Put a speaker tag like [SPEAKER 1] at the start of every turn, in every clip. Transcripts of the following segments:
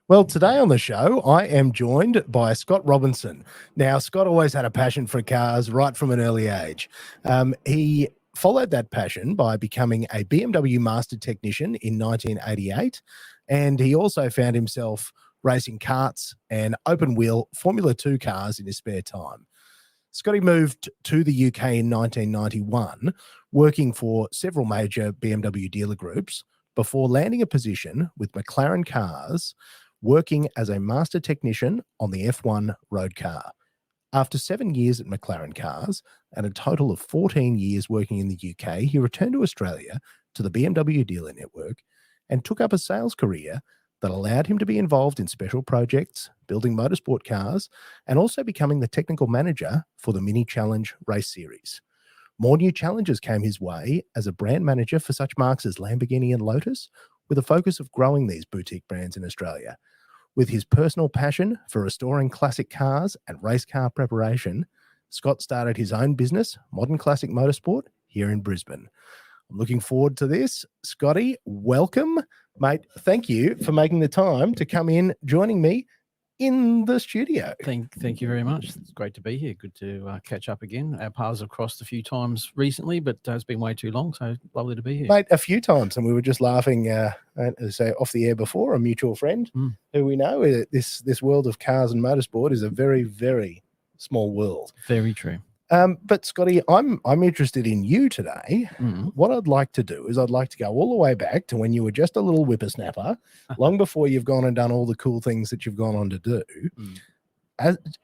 [SPEAKER 1] Well, today on the show, I am joined by Scott Robinson. Now, Scott always had a passion for cars right from an early age. He followed that passion by becoming a BMW Master Technician in 1988, and he also found himself racing karts and open-wheel Formula 2 cars in his spare time. Scotty moved to the UK in 1991, working for several major BMW dealer groups before landing a position with McLaren Cars, working as a master technician on the F1 road car. After 7 years at McLaren Cars and a total of 14 years working in the UK, he returned to Australia to the BMW dealer network and took up a sales career that allowed him to be involved in special projects, building motorsport cars, and also becoming the technical manager for the Mini Challenge race series. More new challenges came his way as a brand manager for such marques as Lamborghini and Lotus, with a focus of growing these boutique brands in Australia. With his personal passion for restoring classic cars and race car preparation, Scott started his own business, Modern Classic Motorsport, here in Brisbane. I'm looking forward to this. Scotty, welcome. Mate, thank you for making the time to come in, joining me in the studio.
[SPEAKER 2] Thank you very much. It's great to be here. Good to catch up again. Our paths have crossed a few times recently, but it's been way too long, so lovely to be here.
[SPEAKER 1] Mate, a few times, and we were just laughing, say off the air before, a mutual friend who we know. This world of cars and motorsport is a very, very small world.
[SPEAKER 2] Very true.
[SPEAKER 1] But Scotty, I'm interested in you today. What I'd like to do is I'd like to go all the way back to when you were just a little whippersnapper, long before you've gone and done all the cool things that you've gone on to do.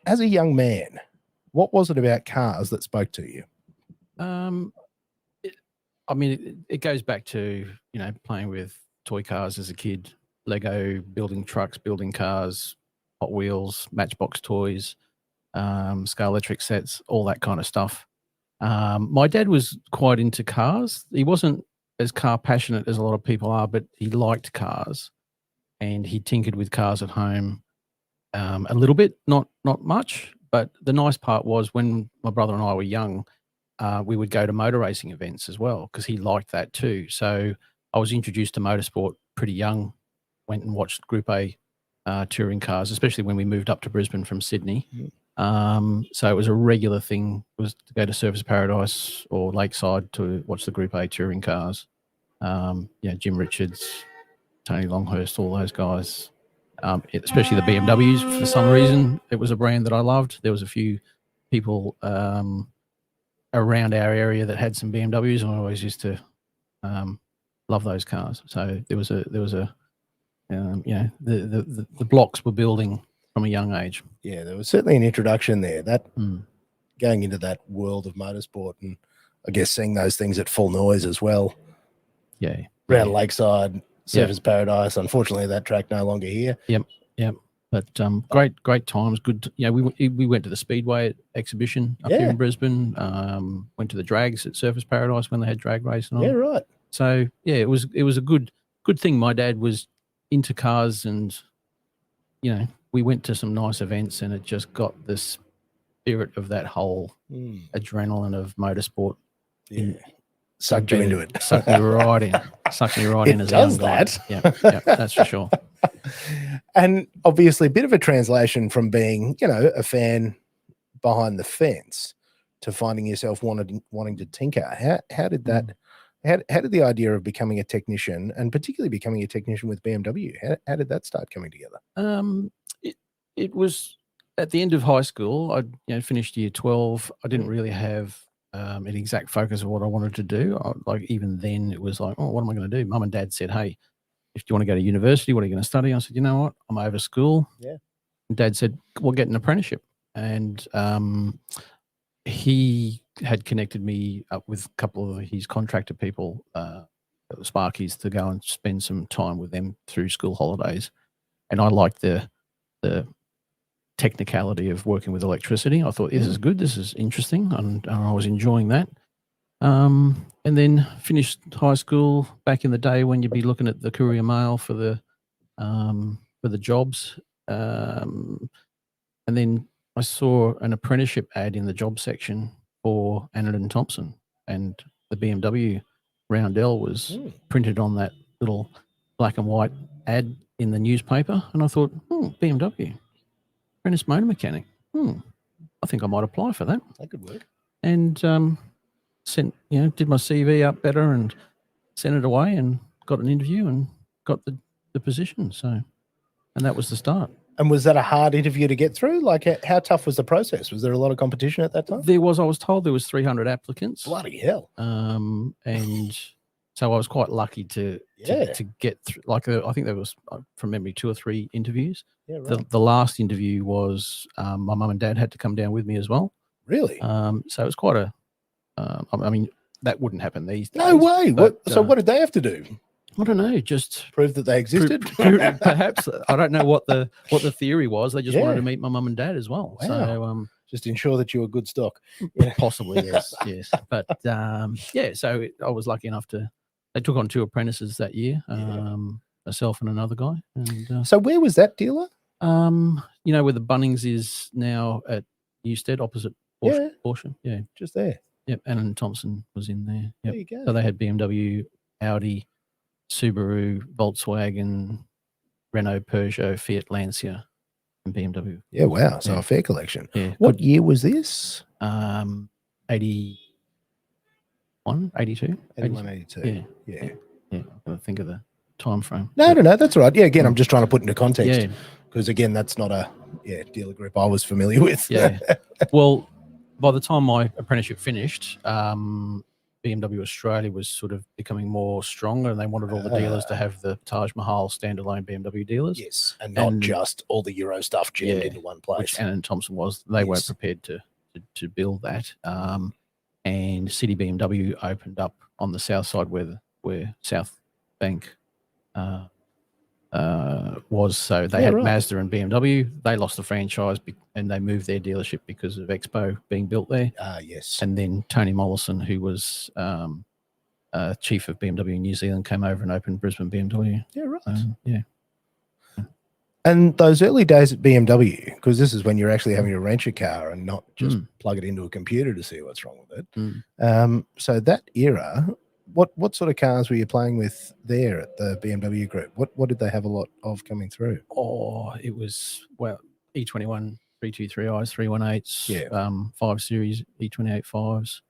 [SPEAKER 1] As a young man, what was it about cars that spoke to you?
[SPEAKER 2] It goes back to, playing with toy cars as a kid, Lego, building trucks, building cars, Hot Wheels, Matchbox toys, scale electric sets, all that kind of stuff. My dad was quite into cars. He wasn't as car passionate as a lot of people are, but he liked cars, and he tinkered with cars at home a little bit, not much. But the nice part was when my brother and I were young, we would go to motor racing events as well because he liked that too. So I was introduced to motorsport pretty young. Went and watched Group A touring cars, especially when we moved up to Brisbane from Sydney. So it was a regular thing, was to go to Surfers Paradise or Lakeside to watch the Group A touring cars. Jim Richards, Tony Longhurst, all those guys, especially the BMWs. For some reason, it was a brand that I loved. There was a few people around our area that had some BMWs, and I always used to love those cars. So the blocks were building from a young age.
[SPEAKER 1] Yeah, there was certainly an introduction there, that going into that world of motorsport, and I guess seeing those things at full noise as well.
[SPEAKER 2] Yeah.
[SPEAKER 1] Around Lakeside, Surfers Paradise. Unfortunately, that track no longer here.
[SPEAKER 2] Yep. But great times. Good. We went to the Speedway exhibition up here in Brisbane. Went to the drags at Surfers Paradise when they had drag racing on.
[SPEAKER 1] Yeah, right.
[SPEAKER 2] So it was a good thing. My dad was into cars, and we went to some nice events, and it just got the spirit of that whole adrenaline of motorsport.
[SPEAKER 1] Yeah. Sucked you into it.
[SPEAKER 2] Sucked me right in. Sucked me right in as a young guy. Yeah, that's for sure.
[SPEAKER 1] And obviously a bit of a translation from being, a fan behind the fence to finding yourself wanting to tinker. How did that how did the idea of becoming a technician, and particularly becoming a technician with BMW, how did that start coming together?
[SPEAKER 2] It was at the end of high school. I finished year 12. I didn't really have an exact focus of what I wanted to do. Even then, it was like, what am I going to do? Mum and Dad said, hey, if you want to go to university, what are you going to study? I said, you know what? I'm over school.
[SPEAKER 1] Yeah.
[SPEAKER 2] And Dad said, well, get an apprenticeship. And he had connected me up with a couple of his contractor people, Sparkies, to go and spend some time with them through school holidays. And I liked the technicality of working with electricity. I thought, this is good, this is interesting, and I was enjoying that. And then finished high school back in the day when you'd be looking at the Courier Mail for the jobs. And then I saw an apprenticeship ad in the job section for Anand & Thompson, and the BMW Roundel was printed on that little black and white ad in the newspaper, and I thought, BMW, apprentice motor mechanic. I think I might apply for that.
[SPEAKER 1] That could work.
[SPEAKER 2] And did my CV up better and sent it away and got an interview and got the position. So, and that was the start.
[SPEAKER 1] And was that a hard interview to get through? Like, how tough was the process? Was there a lot of competition at that time?
[SPEAKER 2] There was. I was told there was 300 applicants.
[SPEAKER 1] Bloody hell.
[SPEAKER 2] And so I was quite lucky to get through. Like, I think there was, from memory, 2 or 3 interviews.
[SPEAKER 1] Yeah, right.
[SPEAKER 2] The last interview was my mum and dad had to come down with me as well.
[SPEAKER 1] Really?
[SPEAKER 2] So it was quite a. I mean, that wouldn't happen these days.
[SPEAKER 1] No way.
[SPEAKER 2] But,
[SPEAKER 1] what did they have to do?
[SPEAKER 2] I don't know. Just
[SPEAKER 1] prove that they existed.
[SPEAKER 2] Perhaps. I don't know what the theory was. They just wanted to meet my mum and dad as well.
[SPEAKER 1] Wow.
[SPEAKER 2] So
[SPEAKER 1] just ensure that you were good stock.
[SPEAKER 2] Possibly, yes, yes. But so I was lucky enough to. They took on 2 apprentices that year. Myself and another guy. And
[SPEAKER 1] so where was that dealer?
[SPEAKER 2] Where the Bunnings is now at Newstead, opposite Porsche. Yeah,
[SPEAKER 1] just there.
[SPEAKER 2] Yep, Annan Thompson was in there. Yep.
[SPEAKER 1] There you go.
[SPEAKER 2] So they had BMW, Audi, Subaru, Volkswagen, Renault, Peugeot, Fiat Lancia, and BMW.
[SPEAKER 1] Yeah, wow. So a fair collection.
[SPEAKER 2] Yeah.
[SPEAKER 1] What year was this?
[SPEAKER 2] 81, 82.
[SPEAKER 1] 81, 82. Yeah.
[SPEAKER 2] I'm going to think of the time frame.
[SPEAKER 1] No, that's all right. Yeah, again, I'm just trying to put into context. Because, again, that's not a dealer group I was familiar with.
[SPEAKER 2] Yeah. Well, by the time my apprenticeship finished, BMW Australia was sort of becoming more stronger, and they wanted all the dealers to have the Taj Mahal standalone BMW dealers.
[SPEAKER 1] Yes, and not just all the Euro stuff jammed into one place.
[SPEAKER 2] Which Annan Thompson was. They weren't prepared to build that. And City BMW opened up on the south side where South Bank was. So they had Mazda and BMW. They lost the franchise and they moved their dealership because of Expo being built there.
[SPEAKER 1] Yes.
[SPEAKER 2] And then Tony Mollison, who was chief of BMW New Zealand, came over and opened Brisbane BMW.
[SPEAKER 1] Yeah, right.
[SPEAKER 2] Yeah.
[SPEAKER 1] And those early days at BMW, because this is when you're actually having to rent your car and not just plug it into a computer to see what's wrong with it. So that era, what sort of cars were you playing with there at the BMW group? What did they have a lot of coming through?
[SPEAKER 2] Oh, it was, E21 323i's, 318s, 5 Series E28 5s,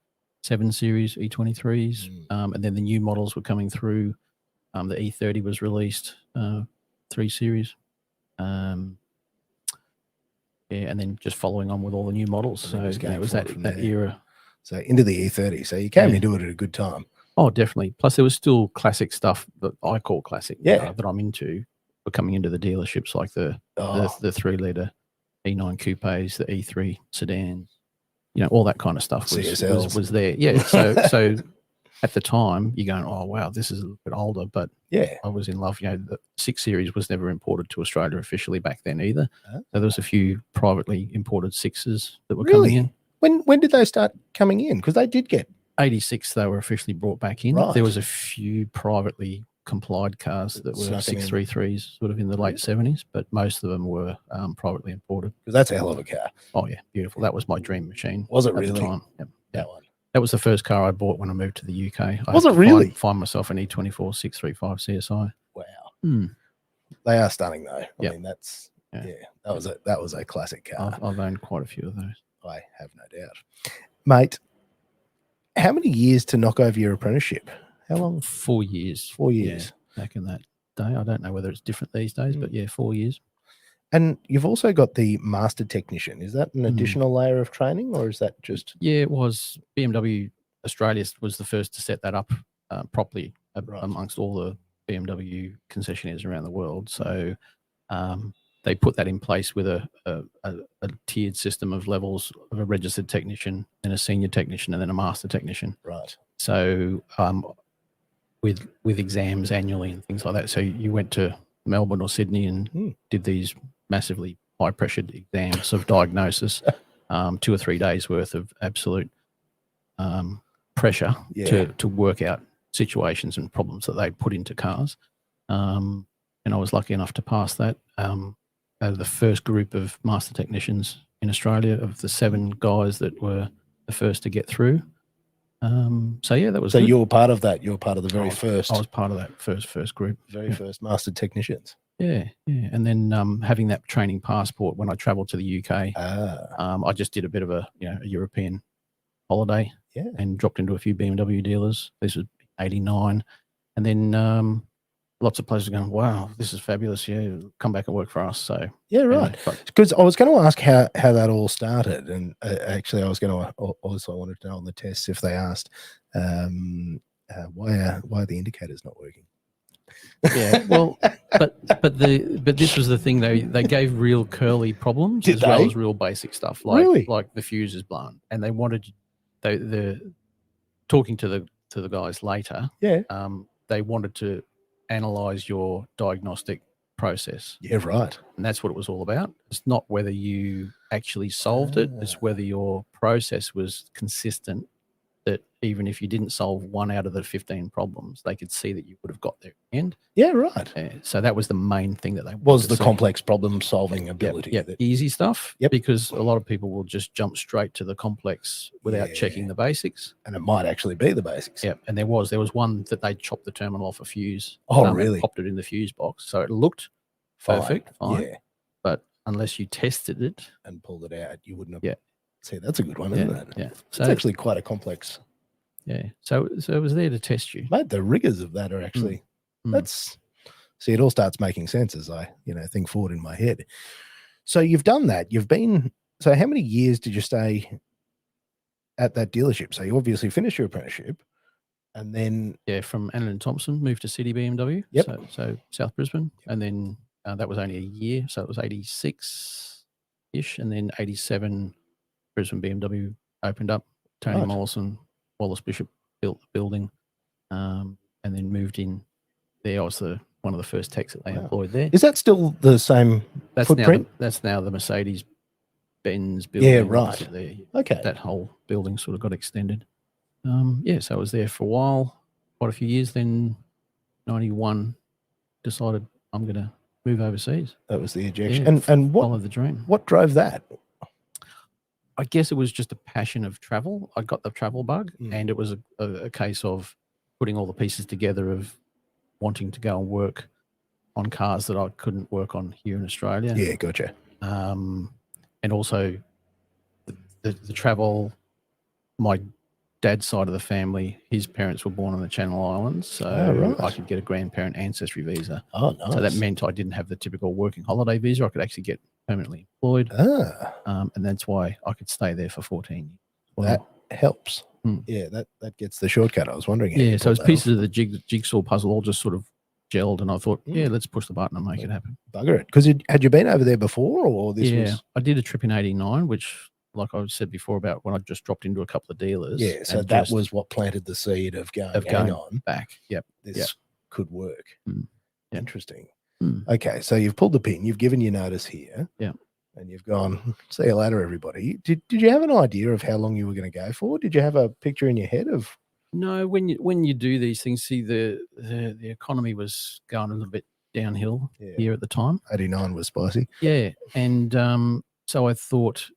[SPEAKER 2] 7 Series E23s, and then the new models were coming through. The E30 was released, 3 Series. And then just following on with all the new models. So it was that era.
[SPEAKER 1] So into the E30. So you came into it at a good time.
[SPEAKER 2] Oh, definitely. Plus, there was still classic stuff that I call classic that I'm into. Were coming into the dealerships, like the 3-litre E9 coupes, the E3 sedans, all that kind of stuff was there. Yeah. So at the time, you're going, oh wow, this is a little bit older, but I was in love. The 6 Series was never imported to Australia officially back then either. So there was a few privately imported 6s that were coming in.
[SPEAKER 1] When did they start coming in? Because they did get
[SPEAKER 2] 86. They were officially brought back in. Right. There was a few privately complied cars that were 633s sort of in the late 70s, but most of them were privately imported.
[SPEAKER 1] Because that's a hell of a car.
[SPEAKER 2] Oh yeah, beautiful. That was my dream machine.
[SPEAKER 1] Was it
[SPEAKER 2] at
[SPEAKER 1] really?
[SPEAKER 2] The time. Yep.
[SPEAKER 1] That one.
[SPEAKER 2] That was the first car I bought when I moved to the UK.
[SPEAKER 1] Was it really?
[SPEAKER 2] Find myself an E24 635 CSI.
[SPEAKER 1] Wow. They are stunning though. I mean, that's that was a classic car.
[SPEAKER 2] I've owned quite a few of those.
[SPEAKER 1] I have no doubt. Mate, how many years to knock over your apprenticeship? How long?
[SPEAKER 2] 4 years.
[SPEAKER 1] 4 years.
[SPEAKER 2] Yeah, back in that day. I don't know whether it's different these days, but 4 years.
[SPEAKER 1] And you've also got the Master Technician. Is that an additional layer of training, or is that just?
[SPEAKER 2] Yeah, it was. BMW Australia was the first to set that up properly amongst all the BMW concessionaires around the world. So they put that in place with a tiered system of levels of a registered technician, then a senior technician, and then a master technician.
[SPEAKER 1] Right.
[SPEAKER 2] So with exams annually and things like that. So you went to Melbourne or Sydney and did these massively high pressured exams of diagnosis, 2 or 3 days worth of absolute pressure to work out situations and problems that they put into cars. And I was lucky enough to pass that. The first group of master technicians in Australia, of the 7 guys that were the first to get through. So yeah, that was
[SPEAKER 1] So
[SPEAKER 2] good.
[SPEAKER 1] you're part of that. You're part of the very first,
[SPEAKER 2] I was part of that first group.
[SPEAKER 1] very first Master Technicians.
[SPEAKER 2] Yeah, yeah. And then having that training passport when I travelled to the UK,
[SPEAKER 1] Ah,
[SPEAKER 2] I just did a bit of a a European holiday
[SPEAKER 1] yeah.
[SPEAKER 2] and dropped into a few BMW dealers. This was '89, and then lots of places going, "Wow, this is fabulous! Yeah, come back and work for us." So
[SPEAKER 1] Yeah, right.
[SPEAKER 2] but
[SPEAKER 1] Because I was going to ask how that all started, and actually, I was going to also wanted to know on the tests if they asked why are the indicators not working?
[SPEAKER 2] yeah, well, but this was the thing. They gave real curly problems
[SPEAKER 1] Did
[SPEAKER 2] as well
[SPEAKER 1] they?
[SPEAKER 2] as real basic stuff, like
[SPEAKER 1] Really?
[SPEAKER 2] the fuse is blown, and they wanted the talking to the guys later.
[SPEAKER 1] Yeah.
[SPEAKER 2] They wanted to analyze your diagnostic process.
[SPEAKER 1] Yeah, right.
[SPEAKER 2] And that's what it was all about. It's not whether you actually solved it, it's whether your process was consistent, that even if you didn't solve 1 out of the 15 problems, they could see that you would have got there in the end.
[SPEAKER 1] Yeah, right.
[SPEAKER 2] So that was the main thing that they
[SPEAKER 1] Was
[SPEAKER 2] wanted
[SPEAKER 1] the
[SPEAKER 2] to see.
[SPEAKER 1] complex problem solving ability.
[SPEAKER 2] Yeah, easy stuff.
[SPEAKER 1] Yep.
[SPEAKER 2] Because a lot of people will just jump straight to the complex without checking the basics.
[SPEAKER 1] And it might actually be the basics.
[SPEAKER 2] Yeah, and there was one that they chopped the terminal off a fuse.
[SPEAKER 1] Oh, really?
[SPEAKER 2] And popped it in the fuse box, so it looked perfect, fine.
[SPEAKER 1] Yeah.
[SPEAKER 2] But unless you tested it
[SPEAKER 1] and pulled it out, you wouldn't have.
[SPEAKER 2] Yeah.
[SPEAKER 1] See, that's a good one, isn't it?
[SPEAKER 2] Yeah.
[SPEAKER 1] So it's actually quite a complex.
[SPEAKER 2] Yeah. So it was there to test you.
[SPEAKER 1] Mate, the rigors of that are actually that's see, it all starts making sense as I, think forward in my head. So you've done that. You've been so how many years did you stay at that dealership? So you obviously finished your apprenticeship and then
[SPEAKER 2] from Allen and Thompson, moved to City BMW.
[SPEAKER 1] Yep.
[SPEAKER 2] So South Brisbane. And then that was only a year. So it was 86-ish. And then 87, Brisbane BMW opened up. Tony Mollison, Wallace Bishop built the building, and then moved in there. I was one of the first techs that they employed there.
[SPEAKER 1] Is that still the same footprint?
[SPEAKER 2] That's now the Mercedes-Benz building.
[SPEAKER 1] Yeah, right.
[SPEAKER 2] There.
[SPEAKER 1] Okay.
[SPEAKER 2] That whole building sort of got extended. So I was there for a while, quite a few years. Then 91, decided I'm going to move overseas.
[SPEAKER 1] That was the ejection. And what
[SPEAKER 2] followed the dream.
[SPEAKER 1] What drove that?
[SPEAKER 2] I guess it was just a passion of travel. I got the travel bug, and it was a case of putting all the pieces together of wanting to go and work on cars that I couldn't work on here in Australia.
[SPEAKER 1] Yeah, gotcha.
[SPEAKER 2] And also the travel. My dad's side of the family, his parents were born on the Channel Islands, so I could get a grandparent ancestry visa.
[SPEAKER 1] Oh, nice.
[SPEAKER 2] So that meant I didn't have the typical working holiday visa. I could actually get permanently employed. And that's why I could stay there for 14 years.
[SPEAKER 1] Well, that helps. Yeah, that gets the shortcut. I was wondering.
[SPEAKER 2] Yeah, so it's pieces of the jigsaw puzzle all just sort of gelled, and I thought, let's push the button and make it happen.
[SPEAKER 1] Bugger it. Because had you been over there before, or this was?
[SPEAKER 2] I did a trip in '89, which, like I said before, about when I just dropped into a couple of dealers.
[SPEAKER 1] Yeah, so that was what planted the seed of going on
[SPEAKER 2] back. Yep,
[SPEAKER 1] this could work. Interesting.
[SPEAKER 2] Mm.
[SPEAKER 1] Okay, so you've pulled the pin, you've given your notice here.
[SPEAKER 2] Yeah.
[SPEAKER 1] And you've gone, see you later, everybody. Did you have an idea of how long you were going to go for? Did you have a picture in your head of?
[SPEAKER 2] No, when you do these things, see the economy was going a little bit downhill here at the time.
[SPEAKER 1] 89 was spicy.
[SPEAKER 2] Yeah, and so I thought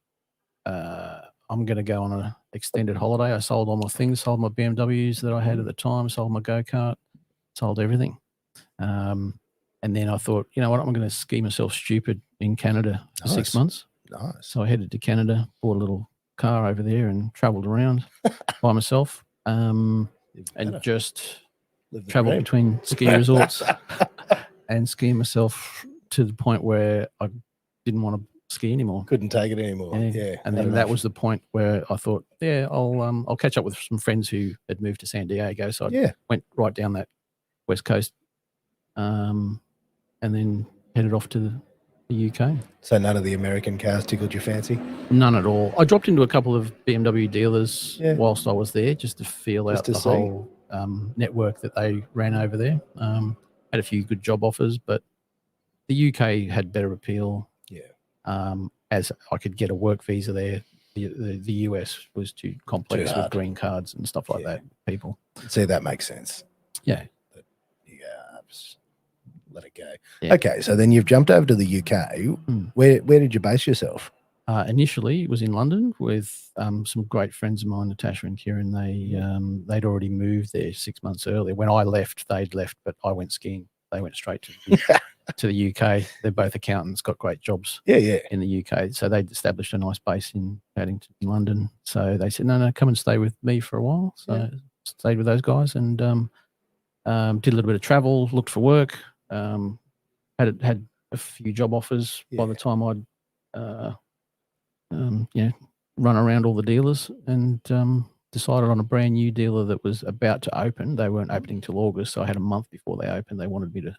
[SPEAKER 2] I'm going to go on an extended holiday. I sold all my things, sold my BMWs that I had at the time, sold my go-kart, sold everything. And then I thought, you know what, I'm going to ski myself stupid in Canada for 6 months.
[SPEAKER 1] Nice.
[SPEAKER 2] So I headed to Canada, bought a little car over there and travelled around by myself, and just travelled between ski resorts and skiing myself to the point where I didn't want to ski anymore.
[SPEAKER 1] Couldn't take it anymore. Yeah.
[SPEAKER 2] And then that was the point where I thought, I'll catch up with some friends who had moved to San Diego. So I went right down that west coast, and then headed off to the UK. So
[SPEAKER 1] none of the American cars tickled your fancy?
[SPEAKER 2] None at all. I dropped into a couple of BMW dealers whilst I was there, just to feel out the whole network that they ran over there. Had a few good job offers, but the UK had better appeal. Yeah. As I could get a work visa there. The US was too complex with green cards and stuff like that. People.
[SPEAKER 1] See, that makes sense.
[SPEAKER 2] Yeah.
[SPEAKER 1] Let it go. Yeah. Okay, so then you've jumped over to the UK. Where did you base yourself?
[SPEAKER 2] Initially, it was in London with some great friends of mine, Natasha and Kieran. They'd already moved there 6 months earlier. When I left, they'd left, but I went skiing. They went straight to the UK. They're both accountants, got great jobs in the UK. So they'd established a nice base in Paddington, in London. So they said, no, come and stay with me for a while. So stayed with those guys and did a little bit of travel, looked for work, had a few job offers by the time I'd run around all the dealers and decided on a brand new dealer that was about to open. They weren't opening till August, so I had a month before they opened. They wanted me to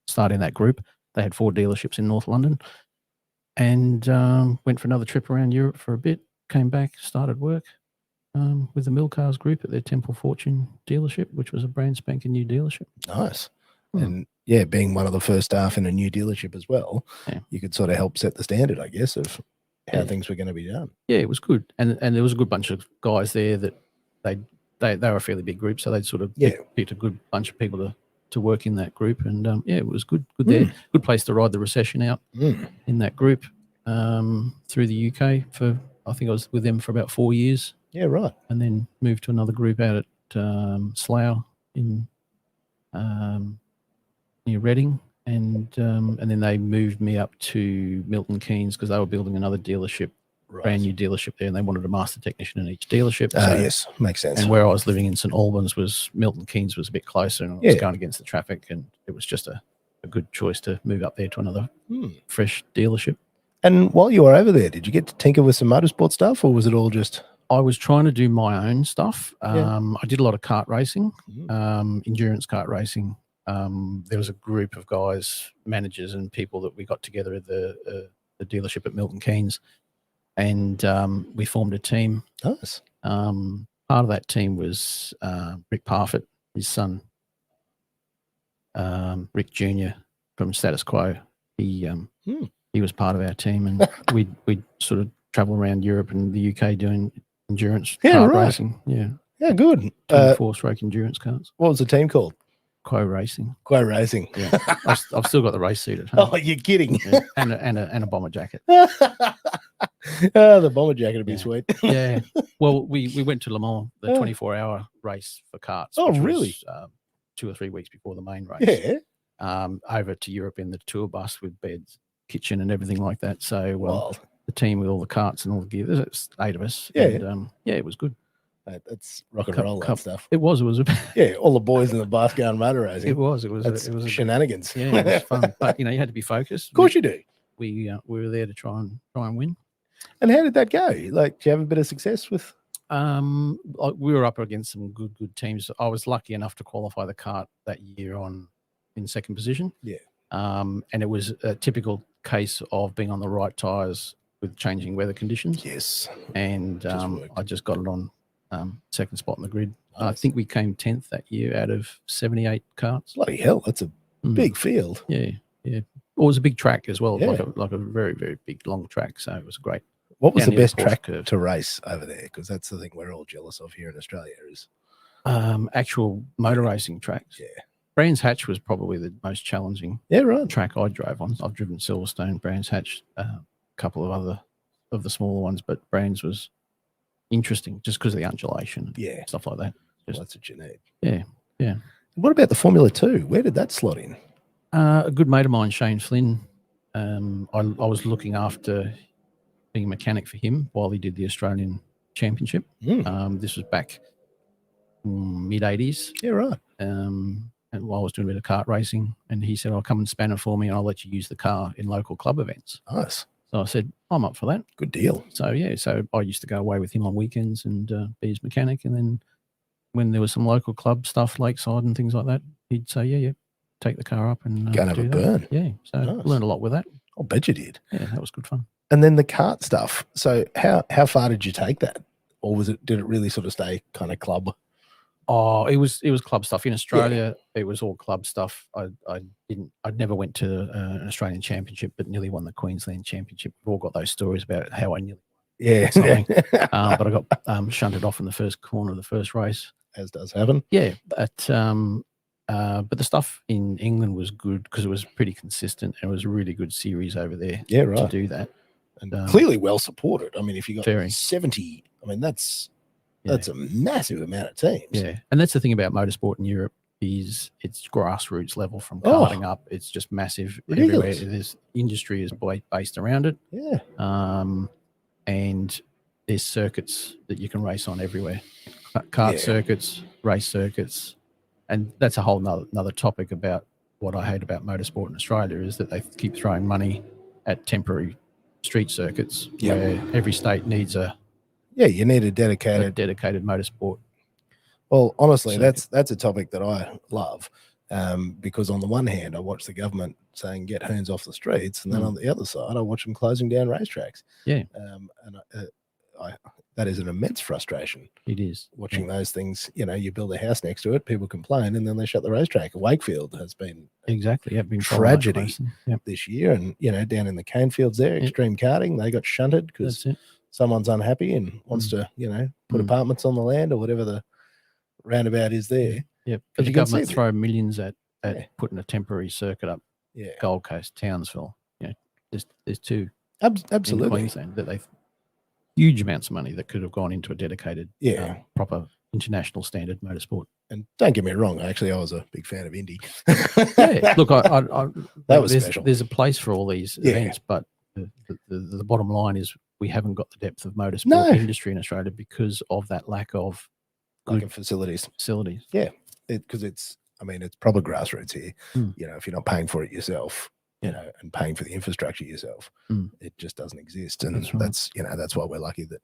[SPEAKER 2] start in that group. They had 4 dealerships in North London, and went for another trip around Europe for a bit. Came back, started work with the Mill Cars group at their Temple Fortune dealership, which was a brand spanking new dealership.
[SPEAKER 1] Nice. And being one of the first staff in a new dealership as well, you could sort of help set the standard, I guess, of how things were going to be done. Yeah,
[SPEAKER 2] it was good, and there was a good bunch of guys there that they were a fairly big group, so they'd sort of picked a good bunch of people to work in that group, and it was good there. Good place to ride the recession out in that group through the UK for, I think I was with them for about 4 years.
[SPEAKER 1] Yeah, right.
[SPEAKER 2] And then moved to another group out at Slough in near Reading. And then they moved me up to Milton Keynes because they were building another dealership, brand new dealership there, and they wanted a master technician in each dealership.
[SPEAKER 1] Yes, makes sense.
[SPEAKER 2] And where I was living in St Albans was Milton Keynes was a bit closer, and I was going against the traffic, and it was just a good choice to move up there to another fresh dealership.
[SPEAKER 1] And while you were over there, did you get to tinker with some motorsport stuff, or was it all just...
[SPEAKER 2] I was trying to do my own stuff. I did a lot of kart racing, endurance kart racing. There was a group of guys, managers and people that we got together at the dealership at Milton Keynes, and we formed a team.
[SPEAKER 1] Nice.
[SPEAKER 2] Part of that team was Rick Parfitt, his son, Rick Jr. from Status Quo. He was part of our team, and we'd sort of travel around Europe and the UK doing endurance kart racing. Yeah,
[SPEAKER 1] good.
[SPEAKER 2] 24-stroke endurance karts.
[SPEAKER 1] What was the team called?
[SPEAKER 2] Quo Racing.
[SPEAKER 1] Quo Racing.
[SPEAKER 2] Yeah. I've still got the race suit at home.
[SPEAKER 1] Oh, you're kidding.
[SPEAKER 2] Yeah. And a bomber jacket.
[SPEAKER 1] The bomber jacket would be sweet.
[SPEAKER 2] Yeah. Well, we went to Le Mans, the 24-hour race for karts.
[SPEAKER 1] Oh, really?
[SPEAKER 2] Was, 2 or 3 weeks before the main race.
[SPEAKER 1] Yeah.
[SPEAKER 2] Over to Europe in the tour bus with beds, kitchen and everything like that. So the team with all the karts and all the gear, there's 8 of us.
[SPEAKER 1] Yeah.
[SPEAKER 2] And, it was good.
[SPEAKER 1] That's rock and roll that stuff.
[SPEAKER 2] It was.
[SPEAKER 1] All the boys in the bus going motor racing.
[SPEAKER 2] It was
[SPEAKER 1] shenanigans.
[SPEAKER 2] Yeah, it was fun. But you had to be focused.
[SPEAKER 1] Of course you do.
[SPEAKER 2] We were there to try and win.
[SPEAKER 1] And how did that go? Like, do you have a bit of success with?
[SPEAKER 2] We were up against some good teams. I was lucky enough to qualify the kart that year in second position.
[SPEAKER 1] Yeah.
[SPEAKER 2] And it was a typical case of being on the right tyres with changing weather conditions.
[SPEAKER 1] Yes.
[SPEAKER 2] And I just got it on second spot in the grid. Nice. I think we came 10th that year out of 78 karts.
[SPEAKER 1] Bloody hell, that's a big field.
[SPEAKER 2] Yeah. It was a big track as well, like a very, very big, long track. So it was great.
[SPEAKER 1] What was the best track to race over there? Because that's the thing we're all jealous of here in Australia is
[SPEAKER 2] actual motor racing tracks.
[SPEAKER 1] Yeah.
[SPEAKER 2] Brands Hatch was probably the most challenging track I drove on. I've driven Silverstone, Brands Hatch, a couple of other of the smaller ones, but Brands was interesting just because of the undulation and stuff like that.
[SPEAKER 1] That's what you need.
[SPEAKER 2] Yeah.
[SPEAKER 1] What about the Formula 2? Where did that slot in?
[SPEAKER 2] A good mate of mine, Shane Flynn, I was looking after being a mechanic for him while he did the Australian Championship. This was back mid-80s.
[SPEAKER 1] Yeah, right.
[SPEAKER 2] And while I was doing a bit of kart racing, and he said, I'll come and span it for me and I'll let you use the car in local club events.
[SPEAKER 1] Nice.
[SPEAKER 2] So I said, I'm up for that.
[SPEAKER 1] Good deal.
[SPEAKER 2] So, so I used to go away with him on weekends and be his mechanic. And then when there was some local club stuff, Lakeside and things like that, he'd say, take the car up and
[SPEAKER 1] go and have a burn.
[SPEAKER 2] Yeah. So I learned a lot with that.
[SPEAKER 1] I'll bet you did.
[SPEAKER 2] Yeah, that was good fun.
[SPEAKER 1] And then the kart stuff. So how far did you take that? Or did it really sort of stay kind of club?
[SPEAKER 2] Oh, it was club stuff. In Australia, it was all club stuff. I'd never went to an Australian Championship, but nearly won the Queensland Championship. We've all got those stories about how I nearly won. But I got shunted off in the first corner of the first race.
[SPEAKER 1] As does happen.
[SPEAKER 2] Yeah, but the stuff in England was good because it was pretty consistent. It was a really good series over there to do that.
[SPEAKER 1] and clearly well supported. I mean, if you got
[SPEAKER 2] Very.
[SPEAKER 1] 70, I mean, that's
[SPEAKER 2] Yeah.
[SPEAKER 1] a massive amount of teams.
[SPEAKER 2] Yeah, and that's the thing about motorsport in Europe is it's grassroots level from karting up. It's just massive
[SPEAKER 1] Ridiculous.
[SPEAKER 2] everywhere. There's industry is based around it.
[SPEAKER 1] Yeah.
[SPEAKER 2] And there's circuits that you can race on everywhere. Kart circuits, race circuits. And that's a whole another topic about what I hate about motorsport in Australia is that they keep throwing money at temporary street circuits where every state needs
[SPEAKER 1] you need a dedicated
[SPEAKER 2] motorsport.
[SPEAKER 1] Well, honestly,
[SPEAKER 2] circuit.
[SPEAKER 1] that's a topic that I love because on the one hand, I watch the government saying get hoons off the streets, and then on the other side, I watch them closing down racetracks.
[SPEAKER 2] Yeah,
[SPEAKER 1] and that is an immense frustration.
[SPEAKER 2] It is
[SPEAKER 1] watching those things. You know, you build a house next to it, people complain, and then they shut the racetrack. Wakefield has been
[SPEAKER 2] been
[SPEAKER 1] tragedy this year, and down in the cane fields there, extreme karting, they got shunted because someone's unhappy and wants to put apartments on the land or whatever the roundabout is there.
[SPEAKER 2] But the government throw millions at putting a temporary circuit up. Gold Coast, Townsville. There's two
[SPEAKER 1] absolutely
[SPEAKER 2] in Queensland that they've huge amounts of money that could have gone into a dedicated proper international standard motorsport.
[SPEAKER 1] And don't get me wrong, I was a big fan of Indy.
[SPEAKER 2] Look,
[SPEAKER 1] that was special.
[SPEAKER 2] There's a place for all these events, but the bottom line is we haven't got the depth of motorsport industry in Australia because of that lack of
[SPEAKER 1] facilities.
[SPEAKER 2] Yeah,
[SPEAKER 1] because it's proper grassroots here. If you're not paying for it yourself, and paying for the infrastructure yourself, it just doesn't exist. And that's why we're lucky that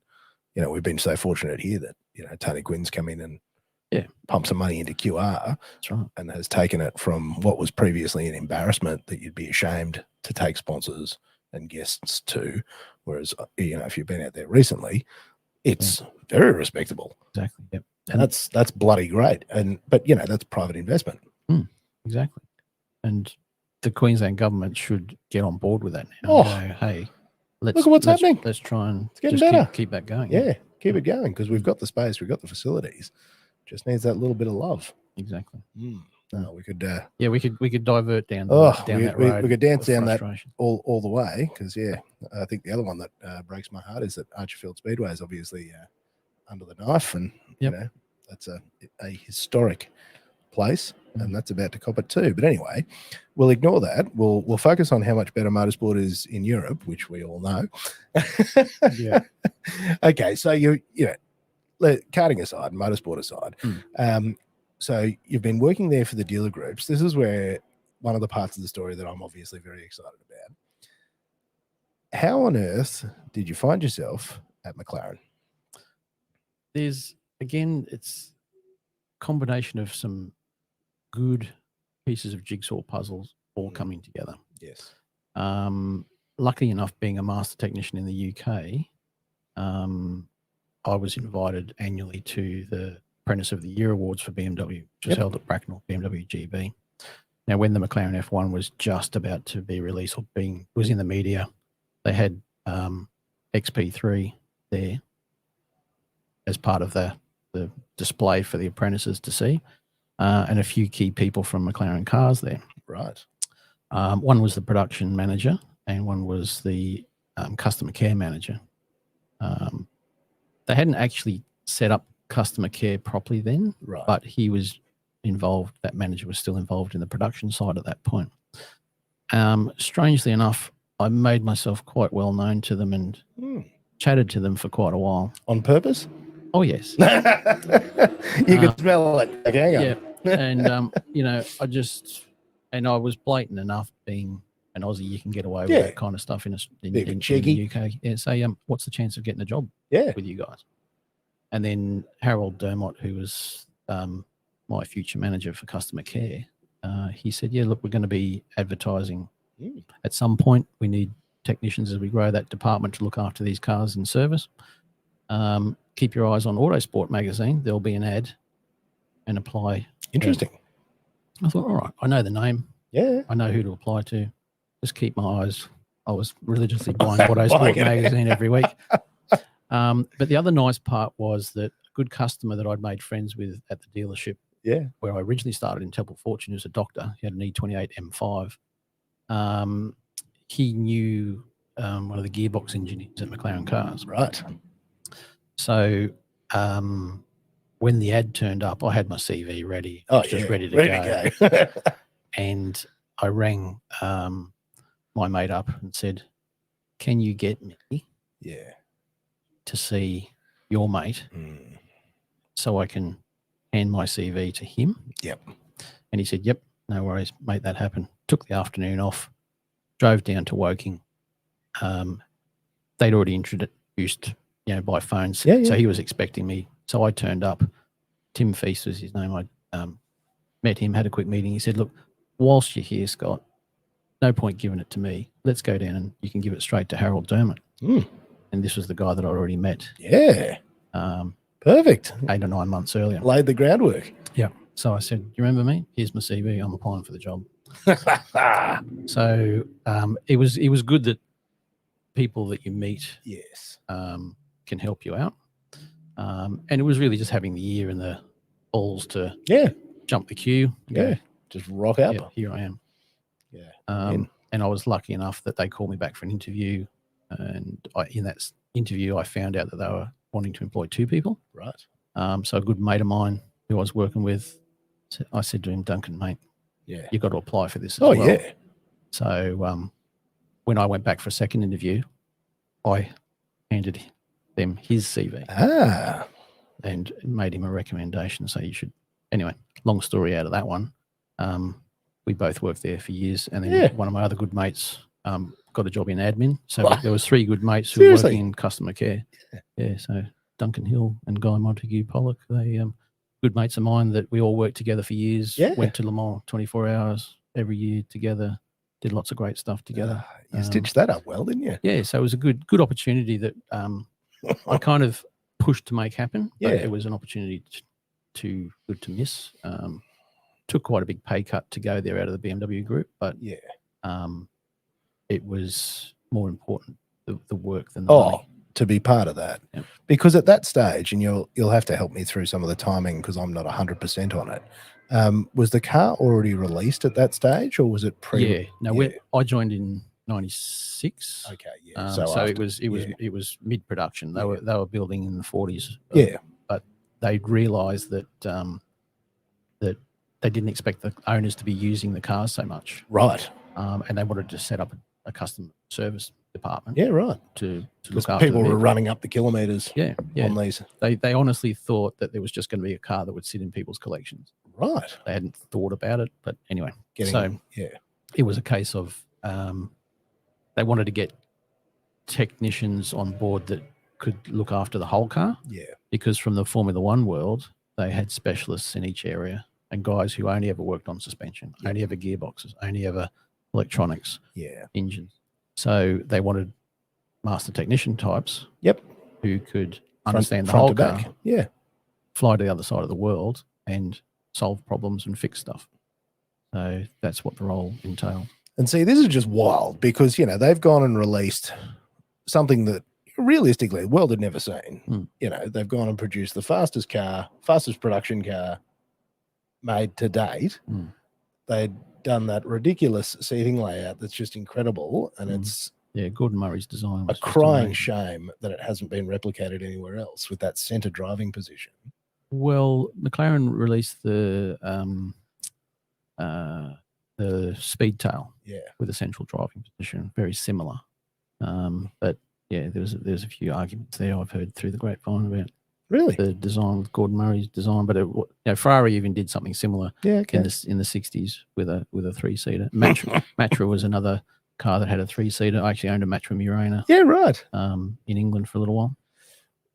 [SPEAKER 1] we've been so fortunate here that Tony Quinn's come in and pumped some money into QR.
[SPEAKER 2] That's right.
[SPEAKER 1] And has taken it from what was previously an embarrassment that you'd be ashamed to take sponsors and guests to, whereas if you've been out there recently, it's very respectable.
[SPEAKER 2] Exactly. Yep.
[SPEAKER 1] And that's bloody great. But that's private investment.
[SPEAKER 2] Exactly. And the Queensland government should get on board with that now. Hey, look at what's happening. Let's try and
[SPEAKER 1] it's better.
[SPEAKER 2] Keep that going.
[SPEAKER 1] Yeah, keep it going because we've got the space, we've got the facilities. Just needs that little bit of love.
[SPEAKER 2] Exactly.
[SPEAKER 1] No, we could.
[SPEAKER 2] We could divert down. That road.
[SPEAKER 1] We could dance down that all the way because I think the other one that breaks my heart is that Archerfield Speedway is obviously under the knife, and that's a historic place, and that's about to cop it too. But anyway, we'll ignore that. We'll focus on how much better motorsport is in Europe, which we all know. Okay, so karting aside, motorsport aside, so you've been working there for the dealer groups. This is where one of the parts of the story that I'm obviously very excited about. How on earth did you find yourself at McLaren?
[SPEAKER 2] It's a combination of some good pieces of jigsaw puzzles all coming together.
[SPEAKER 1] Yes.
[SPEAKER 2] Lucky enough, being a master technician in the UK, I was invited annually to the Apprentice of the Year Awards for BMW, which was held at Bracknell, BMW GB. Now, when the McLaren F1 was just about to be released or was in the media, they had XP3 there as part of the display for the apprentices to see, and a few key people from McLaren Cars there.
[SPEAKER 1] Right.
[SPEAKER 2] One was the production manager and one was the customer care manager. They hadn't actually set up customer care properly then, but he was involved. That manager was still involved in the production side at that point. Strangely enough, I made myself quite well known to them and chatted to them for quite a while.
[SPEAKER 1] On purpose?
[SPEAKER 2] Oh, yes.
[SPEAKER 1] You could smell it. Okay,
[SPEAKER 2] and, I was blatant enough being an Aussie, you can get away with that kind of stuff in the UK. Yeah, say, what's the chance of getting a job with you guys? And then Harold Dermott, who was my future manager for customer care, he said, look, we're going to be advertising. At some point, we need technicians as we grow that department to look after these cars in service. Keep your eyes on Autosport magazine. There'll be an ad and apply.
[SPEAKER 1] Interesting.
[SPEAKER 2] I thought, all right, I know the name.
[SPEAKER 1] Yeah.
[SPEAKER 2] I know who to apply to. Just keep my eyes. I was religiously buying Autosport magazine every week. But the other nice part was that a good customer that I'd made friends with at the dealership, where I originally started in Temple Fortune, who's a doctor. He had an E28 M5. He knew one of the gearbox engineers at McLaren Cars.
[SPEAKER 1] Right.
[SPEAKER 2] So when the ad turned up, I had my CV ready.
[SPEAKER 1] Oh,
[SPEAKER 2] It was just
[SPEAKER 1] yeah,
[SPEAKER 2] ready to
[SPEAKER 1] go.
[SPEAKER 2] And I rang my mate up and said, "Can you get me
[SPEAKER 1] Yeah.
[SPEAKER 2] to see your mate so I can hand my CV to him?"
[SPEAKER 1] Yep.
[SPEAKER 2] And he said, "Yep, no worries, make that happen." Took the afternoon off, drove down to Woking. They'd already introduced, by phone.
[SPEAKER 1] Yeah, yeah.
[SPEAKER 2] So he was expecting me. So I turned up. Tim Feast was his name. I met him, had a quick meeting. He said, "Look, whilst you're here, Scott, no point giving it to me. Let's go down and you can give it straight to Harold Dermott." And this was the guy that I'd already met.
[SPEAKER 1] Yeah. Perfect. 8
[SPEAKER 2] or 9 months earlier.
[SPEAKER 1] Laid the groundwork.
[SPEAKER 2] Yeah. So I said, "You remember me? Here's my CV. I'm applying for the job." So it was good that people that you meet
[SPEAKER 1] yes,
[SPEAKER 2] can help you out. And it was really just having the ear and the balls to jump the queue.
[SPEAKER 1] Just rock up.
[SPEAKER 2] Yeah, here I am.
[SPEAKER 1] Yeah.
[SPEAKER 2] And I was lucky enough that they called me back for an interview. And in that interview, I found out that they were wanting to employ 2 people.
[SPEAKER 1] Right.
[SPEAKER 2] So a good mate of mine who I was working with, I said to him, "Duncan, mate, you've got to apply for this as well."
[SPEAKER 1] Yeah.
[SPEAKER 2] So when I went back for a second interview, I handed them his CV and made him a recommendation. So you should. Anyway, long story out of that one. We both worked there for years, and then one of my other good mates got a job in admin. So there was 3 good mates who were working in customer care. Yeah. So Duncan Hill and Guy Montague Pollock, they good mates of mine that we all worked together for years. Went to Le Mans 24 hours every year together. Did lots of great stuff together.
[SPEAKER 1] You stitched that up well, didn't you?
[SPEAKER 2] Yeah. So it was a good opportunity that I kind of pushed to make happen. But it was an opportunity too good to miss. Took quite a big pay cut to go there out of the BMW group, but it was more important the work than the money.
[SPEAKER 1] To be part of that.
[SPEAKER 2] Yep.
[SPEAKER 1] Because at that stage, and you'll have to help me through some of the timing because I'm not 100% on it. Was the car already released at that stage, or was it pre?
[SPEAKER 2] Yeah. No, I joined in 96.
[SPEAKER 1] Okay. Yeah.
[SPEAKER 2] So it was mid production. They were building in the 40s. But they realised that that they didn't expect the owners to be using the cars so much.
[SPEAKER 1] Right.
[SPEAKER 2] And they wanted to set up a customer service department.
[SPEAKER 1] Yeah, right.
[SPEAKER 2] To look after
[SPEAKER 1] people were running up the kilometres.
[SPEAKER 2] Yeah.
[SPEAKER 1] On these.
[SPEAKER 2] They honestly thought that there was just going to be a car that would sit in people's collections.
[SPEAKER 1] Right.
[SPEAKER 2] They hadn't thought about it, but anyway. It was a case of they wanted to get technicians on board that could look after the whole car.
[SPEAKER 1] Yeah.
[SPEAKER 2] Because from the Formula One world, they had specialists in each area and guys who only ever worked on suspension, only ever gearboxes, only ever electronics, engines. So they wanted master technician types who could understand the whole car, fly to the other side of the world and solve problems and fix stuff. So that's what the role entailed.
[SPEAKER 1] And see, this is just wild because, they've gone and released something that realistically the world had never seen. They've gone and produced the fastest production car made to date. They'd done that ridiculous seating layout that's just incredible, and it's
[SPEAKER 2] Gordon Murray's design
[SPEAKER 1] was a crying shame that it hasn't been replicated anywhere else with that center driving position.
[SPEAKER 2] Well, McLaren released the speed tail with a central driving position, very similar, but there's a few arguments there I've heard through the grapevine about the design with Gordon Murray's design, but Ferrari even did something similar in the 60s with a 3-seater. Matra was another car that had a 3-seater. I actually owned a Matra Murena.
[SPEAKER 1] Yeah, right.
[SPEAKER 2] In England for a little while,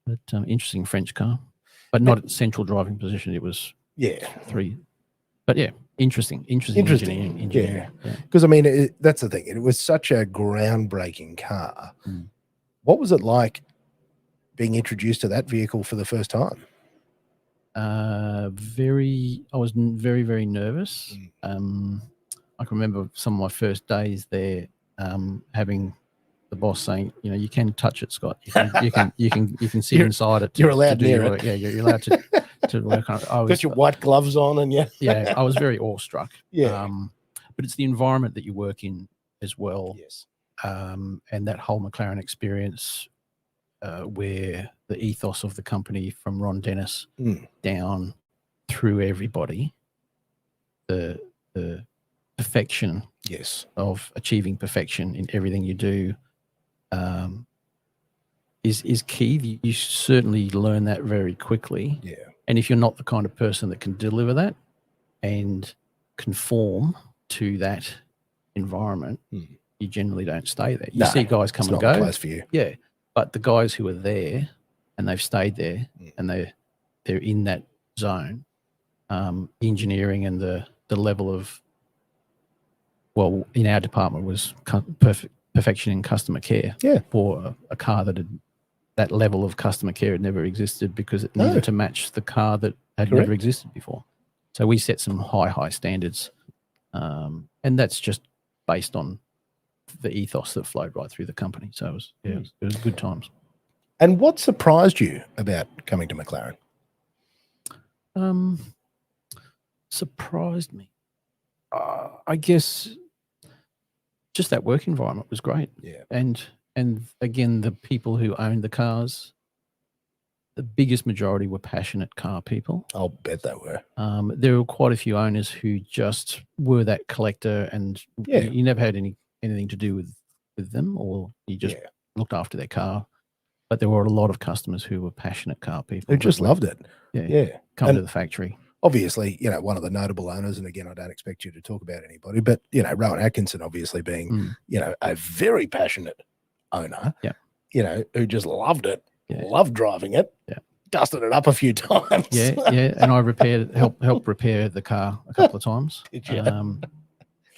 [SPEAKER 2] but interesting French car, but not at central driving position. It was 3, but interesting engineering.
[SPEAKER 1] Because that's the thing. It was such a groundbreaking car. What was it like being introduced to that vehicle for the first time?
[SPEAKER 2] I was very, very nervous. I can remember some of my first days there, having the boss saying, "You can touch it, Scott. You can sit inside it.
[SPEAKER 1] You're allowed near it.
[SPEAKER 2] Yeah, you're allowed to work on it."
[SPEAKER 1] Got your white gloves on, and
[SPEAKER 2] yeah, I was very awestruck. But it's the environment that you work in as well.
[SPEAKER 1] Yes.
[SPEAKER 2] and that whole McLaren experience, where the ethos of the company from Ron Dennis down through everybody, the perfection of achieving perfection in everything you do, is key. You certainly learn that very quickly.
[SPEAKER 1] Yeah.
[SPEAKER 2] And if you're not the kind of person that can deliver that and conform to that environment, you generally don't stay there. You see guys come and go.
[SPEAKER 1] It's not a place for you.
[SPEAKER 2] Yeah. But the guys who are there and they've stayed there and they're in that zone, engineering and the level of, well, in our department was perfection in customer care.
[SPEAKER 1] Yeah.
[SPEAKER 2] For a car that level of customer care had never existed, because it needed to match the car that had never existed before. So we set some high standards, and that's just based on the ethos that flowed right through the company. So it was good times.
[SPEAKER 1] And what surprised you about coming to McLaren?
[SPEAKER 2] Surprised me, I guess, just that work environment was great.
[SPEAKER 1] Yeah.
[SPEAKER 2] And again, the people who owned the cars, the biggest majority were passionate car people.
[SPEAKER 1] I'll bet they were.
[SPEAKER 2] There were quite a few owners who just were that collector, and you never had anything to do with them, or you just looked after their car. But there were a lot of customers who were passionate car people.
[SPEAKER 1] Who just loved it.
[SPEAKER 2] Yeah. Come to the factory.
[SPEAKER 1] Obviously, one of the notable owners, and again, I don't expect you to talk about anybody, but, Rowan Atkinson obviously being, a very passionate owner, who just loved it, loved driving it, dusted it up a few times.
[SPEAKER 2] And I helped repair the car a couple of times.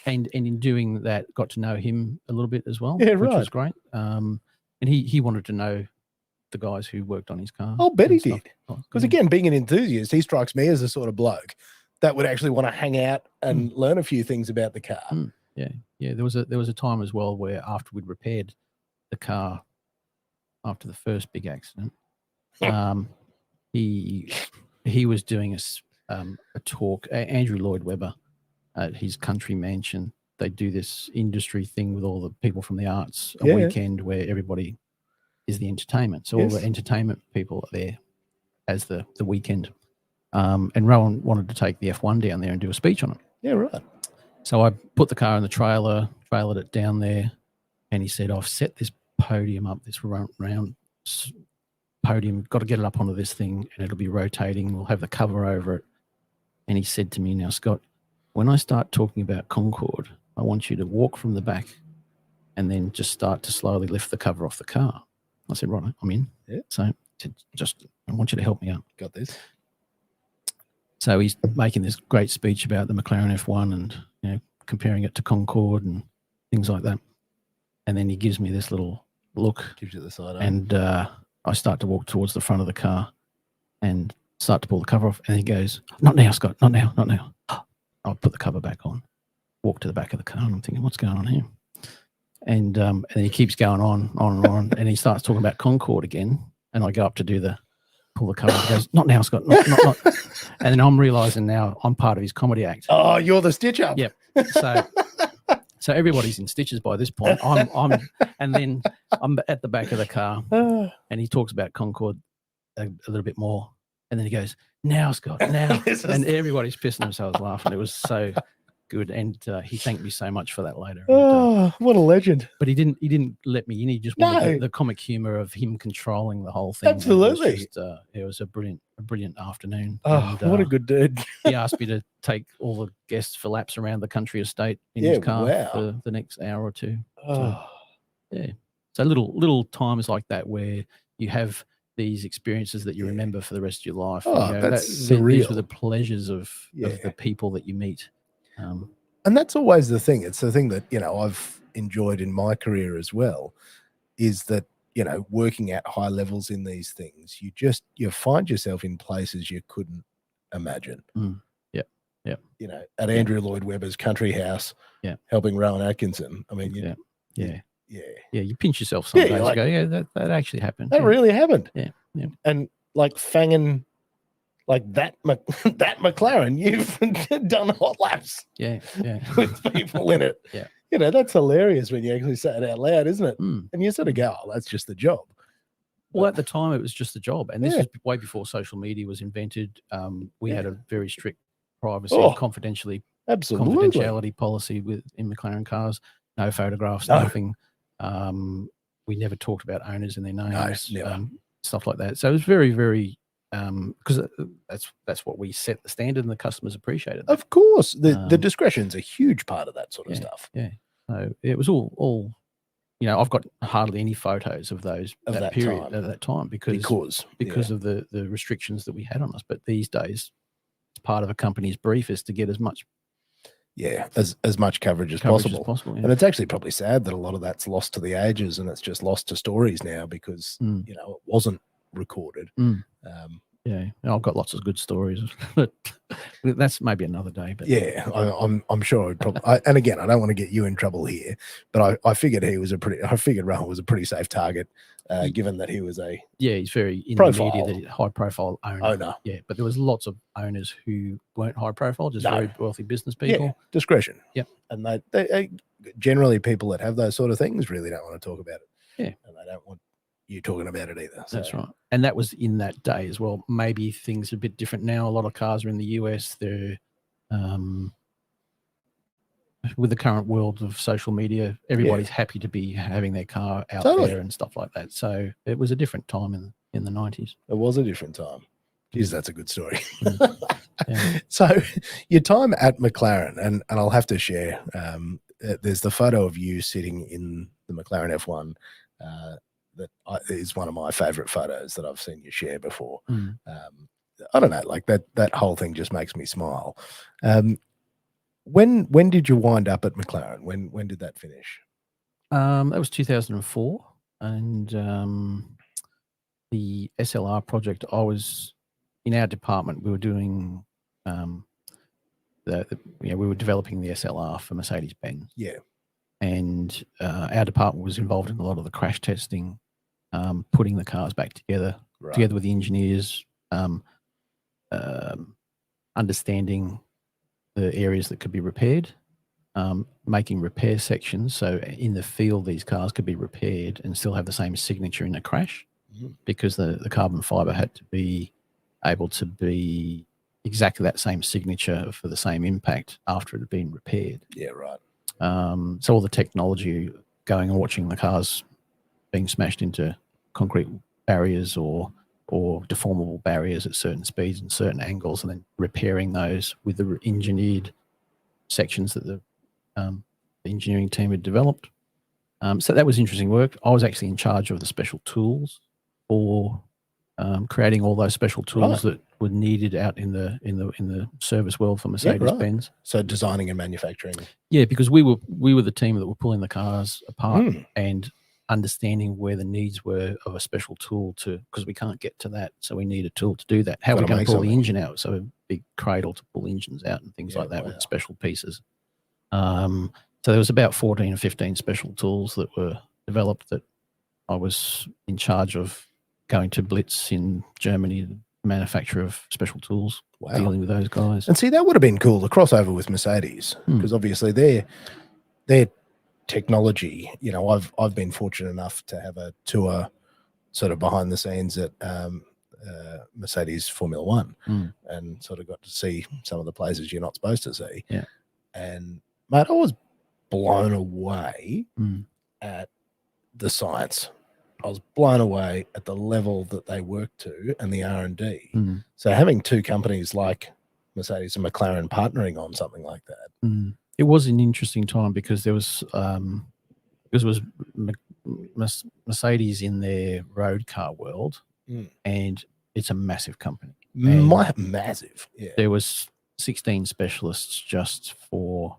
[SPEAKER 2] And in doing that, got to know him a little bit as well, which was great. And he wanted to know the guys who worked on his car.
[SPEAKER 1] I'll bet he did. Because again, being an enthusiast, he strikes me as the sort of bloke that would actually want to hang out and learn a few things about the car.
[SPEAKER 2] Yeah. There was a time as well where after we'd repaired the car after the first big accident, he was doing a talk. Andrew Lloyd Webber at his country mansion. They do this industry thing with all the people from the arts, a weekend where everybody is the entertainment. So all the entertainment people are there as the weekend. And Rowan wanted to take the F1 down there and do a speech on it.
[SPEAKER 1] Yeah, right.
[SPEAKER 2] So I put the car in the trailered it down there, and he said, I've set this podium up, this round podium, got to get it up onto this thing, and it'll be rotating. We'll have the cover over it. And he said to me, now, Scott, when I start talking about Concorde, I want you to walk from the back and then just start to slowly lift the cover off the car. I said, right, I'm in.
[SPEAKER 1] Yeah.
[SPEAKER 2] So I want you to help me out.
[SPEAKER 1] Got this.
[SPEAKER 2] So he's making this great speech about the McLaren F1 and, comparing it to Concorde and things like that. And then he gives me this little look.
[SPEAKER 1] Gives you the side eye.
[SPEAKER 2] And I start to walk towards the front of the car and start to pull the cover off. And he goes, not now, Scott, not now, not now. I'll put the cover back on, walk to the back of the car, and I'm thinking, what's going on here? And then he keeps going on and on, and he starts talking about Concorde again. And I go up to pull the cover. He goes, not now, Scott, not. And then I'm realizing now I'm part of his comedy act.
[SPEAKER 1] Oh, you're the stitch up.
[SPEAKER 2] Yep. So everybody's in stitches by this point. And then I'm at the back of the car, and he talks about Concorde a little bit more. And then he goes, now, Scott, now. And everybody's pissing themselves laughing. It was so good. And he thanked me so much for that later.
[SPEAKER 1] Oh, what a legend.
[SPEAKER 2] But he didn't let me in. He just wanted the comic humor of him controlling the whole thing.
[SPEAKER 1] Absolutely.
[SPEAKER 2] It was a brilliant afternoon.
[SPEAKER 1] Oh, what a good dude.
[SPEAKER 2] He asked me to take all the guests for laps around the country estate in his car for the next hour or two.
[SPEAKER 1] Oh.
[SPEAKER 2] So little times like that where you have these experiences that you remember for the rest of your life.
[SPEAKER 1] Oh, that's surreal.
[SPEAKER 2] These were the pleasures of the people that you meet.
[SPEAKER 1] And that's always the thing. It's the thing that, I've enjoyed in my career as well, is that, working at high levels in these things, you find yourself in places you couldn't imagine.
[SPEAKER 2] Yeah.
[SPEAKER 1] At Andrew Lloyd Webber's country house, helping Rowan Atkinson. I mean,
[SPEAKER 2] you pinch yourself some days and go, that actually happened.
[SPEAKER 1] That really happened.
[SPEAKER 2] Yeah.
[SPEAKER 1] And like fanging like that McLaren, you've done hot laps.
[SPEAKER 2] Yeah.
[SPEAKER 1] With people in it.
[SPEAKER 2] Yeah.
[SPEAKER 1] You know, that's hilarious when you actually say it out loud, isn't it?
[SPEAKER 2] Mm.
[SPEAKER 1] And you sort of go, oh, that's just the job.
[SPEAKER 2] Well, at the time, it was just a job, and this
[SPEAKER 1] Yeah.
[SPEAKER 2] was way before social media was invented. We had
[SPEAKER 1] Yeah.
[SPEAKER 2] a very strict privacy,
[SPEAKER 1] Oh,
[SPEAKER 2] confidentiality
[SPEAKER 1] absolutely.
[SPEAKER 2] policy in McLaren Cars. No photographs,
[SPEAKER 1] No.
[SPEAKER 2] nothing. We never talked about owners and their names,
[SPEAKER 1] never.
[SPEAKER 2] stuff like that. So it was very, very because that's what we set the standard, and the customers appreciated that.
[SPEAKER 1] Of course, the discretion's a huge part of that sort of stuff.
[SPEAKER 2] Yeah. So it was all. You know, I've got hardly any photos of that period
[SPEAKER 1] time.
[SPEAKER 2] at that time because of the restrictions that we had on us. But these days, part of a company's brief is to get as much
[SPEAKER 1] as much coverage as possible.
[SPEAKER 2] Yeah.
[SPEAKER 1] And it's actually probably sad that a lot of that's lost to the ages, and it's just lost to stories now because you know, it wasn't recorded.
[SPEAKER 2] Yeah, I've got lots of good stories, but that's maybe another day. But
[SPEAKER 1] yeah, I'm sure. And again, I don't want to get you in trouble here, but I figured I figured Rahul was a pretty safe target, given that he was
[SPEAKER 2] he's very in
[SPEAKER 1] profile.
[SPEAKER 2] the media, high profile owner. Yeah, but there was lots of owners who weren't high profile, just very wealthy business people.
[SPEAKER 1] Yeah, discretion.
[SPEAKER 2] Yep.
[SPEAKER 1] And they generally, people that have those sort of things really don't want to talk about it.
[SPEAKER 2] Yeah,
[SPEAKER 1] and they don't want you talking about it either. So.
[SPEAKER 2] That's right. And that was in that day as well. Maybe things are a bit different now. A lot of cars are in the US. They're with the current world of social media, everybody's happy to be having their car out there and stuff like that. So it was a different time in the 90s.
[SPEAKER 1] It was a different time. Geez, that's a good story.
[SPEAKER 2] Yeah.
[SPEAKER 1] So your time at McLaren, and I'll have to share, there's the photo of you sitting in the McLaren F1 that is one of my favorite photos that I've seen you share before. I don't know, like that whole thing just makes me smile. When did you wind up at McLaren? When did that finish?
[SPEAKER 2] That was 2004, and the SLR project. I was in our department. We were doing we were developing the SLR for Mercedes-Benz.
[SPEAKER 1] Yeah. And
[SPEAKER 2] our department was involved in a lot of the crash testing, putting the cars back together with the engineers, understanding the areas that could be repaired, making repair sections. So in the field, these cars could be repaired and still have the same signature in a crash, because the carbon fiber had to be able to be exactly that same signature for the same impact after it had been repaired.
[SPEAKER 1] Yeah, right.
[SPEAKER 2] So all the technology going and watching the cars being smashed into concrete barriers or deformable barriers at certain speeds and certain angles, and then repairing those with the engineered sections that the engineering team had developed. So that was interesting work. I was actually in charge of the special tools for creating all those special tools that were needed out in the service world for Mercedes-Benz.
[SPEAKER 1] So designing and manufacturing.
[SPEAKER 2] Yeah, because we were the team that were pulling the cars apart and understanding where the needs were of a special tool because we can't get to that, so we need a tool to do that. How are we going to pull the engine out? So a big cradle to pull engines out and things like that with special pieces. So there was about 14 or 15 special tools that were developed that I was in charge of going to Blitz in Germany, the manufacturer of special tools, dealing with those guys.
[SPEAKER 1] And see, that would have been cool, the crossover with Mercedes, because obviously their technology, you know, I've been fortunate enough to have a tour sort of behind the scenes at Mercedes Formula One, and sort of got to see some of the places you're not supposed to see.
[SPEAKER 2] Yeah.
[SPEAKER 1] And mate, I was blown away at the science. I was blown away at the level that they work to and the R&D. So having two companies like Mercedes and McLaren partnering on something like that.
[SPEAKER 2] It was an interesting time because there was Mercedes in their road car world, and it's a massive company.
[SPEAKER 1] Massive. Yeah.
[SPEAKER 2] There was 16 specialists just for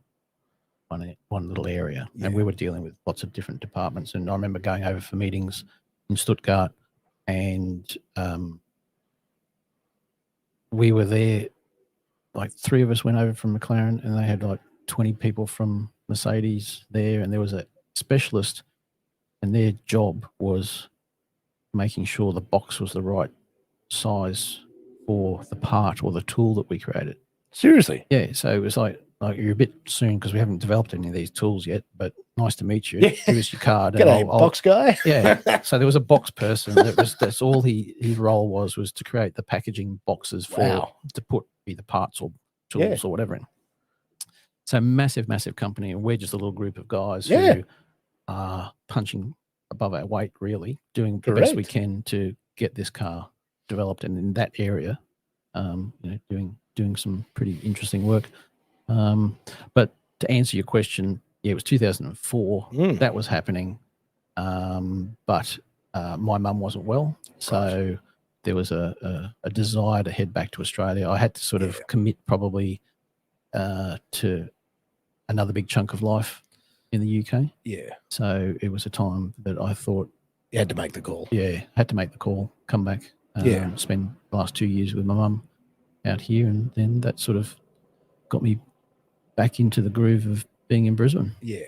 [SPEAKER 2] one little area, and we were dealing with lots of different departments. And I remember going over for meetings in Stuttgart, and we were there. Like 3 of us went over from McLaren, and they had like 20 people from Mercedes there, and there was a specialist, and their job was making sure the box was the right size for the part or the tool that we created.
[SPEAKER 1] Seriously?
[SPEAKER 2] Yeah. So it was like like, you're a bit soon because we haven't developed any of these tools yet, but nice to meet you.
[SPEAKER 1] Yeah.
[SPEAKER 2] Give us your card.
[SPEAKER 1] G'day, box guy.
[SPEAKER 2] Yeah. So there was a box person. That's all his role was to create the packaging boxes to put either parts or tools or whatever in. So massive company, and we're just a little group of guys who are punching above our weight, really, doing the best we can to get this car developed, and in that area, doing some pretty interesting work. But to answer your question, it was 2004 that was happening. But my mum wasn't well, so there was a desire to head back to Australia. I had to sort of commit probably to another big chunk of life in the UK. Yeah. So it was a time that I thought
[SPEAKER 1] you had to make the call.
[SPEAKER 2] Yeah, had to make the call, come back, spend the last 2 years with my mum out here, and then that sort of got me back into the groove of being in Brisbane.
[SPEAKER 1] Yeah.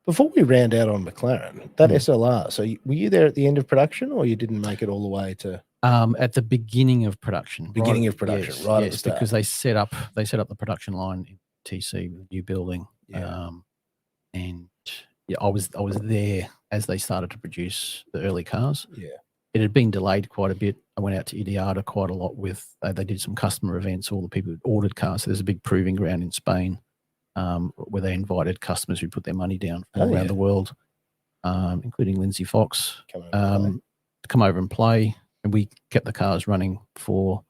[SPEAKER 1] Before we round out on McLaren, that SLR, so were you there at the end of production, or you didn't make it all the way to?
[SPEAKER 2] At the beginning of production.
[SPEAKER 1] Beginning of production,
[SPEAKER 2] yes,
[SPEAKER 1] right?
[SPEAKER 2] Yes, because they set up the production line in TC with a new building. And I was there as they started to produce the early cars. Yeah. It had been delayed quite a bit. I went out to Idiada quite a lot with, they did some customer events, all the people who ordered cars. So there's a big proving ground in Spain where they invited customers who put their money down from all around the world, including Lindsay Fox, to come over and play. And we kept the cars running for,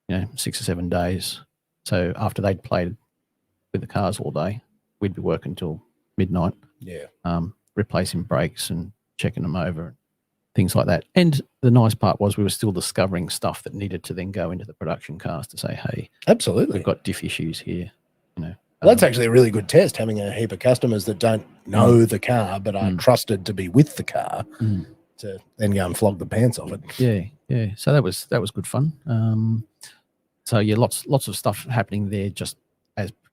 [SPEAKER 2] 6 or 7 days. So after they'd played with the cars all day, we'd be working till midnight. Yeah. Replacing brakes and checking them over, things like that. And the nice part was we were still discovering stuff that needed to then go into the production cars to say, hey,
[SPEAKER 1] absolutely,
[SPEAKER 2] we've got diff issues here.
[SPEAKER 1] Well, that's actually a really good test, having a heap of customers that don't know the car but are trusted to be with the car to then go and flog the pants off it.
[SPEAKER 2] Yeah. So that was good fun. Lots of stuff happening there just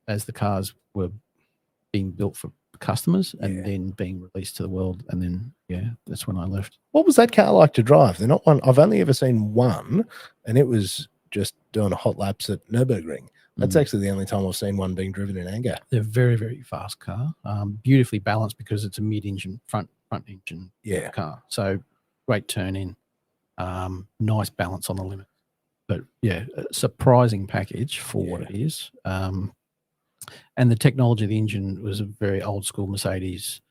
[SPEAKER 2] as the cars were being built for customers and then being released to the world, and then that's when I left.
[SPEAKER 1] What was that car like to drive? They're not one. I've only ever seen one, and it was just doing hot laps at Nürburgring. That's actually the only time I've seen one being driven in anger.
[SPEAKER 2] They're a very, very fast car, beautifully balanced because it's a mid-engine front engine car. So great turn in, nice balance on the limit. But a surprising package for what it is. And the technology of the engine was a very old school Mercedes,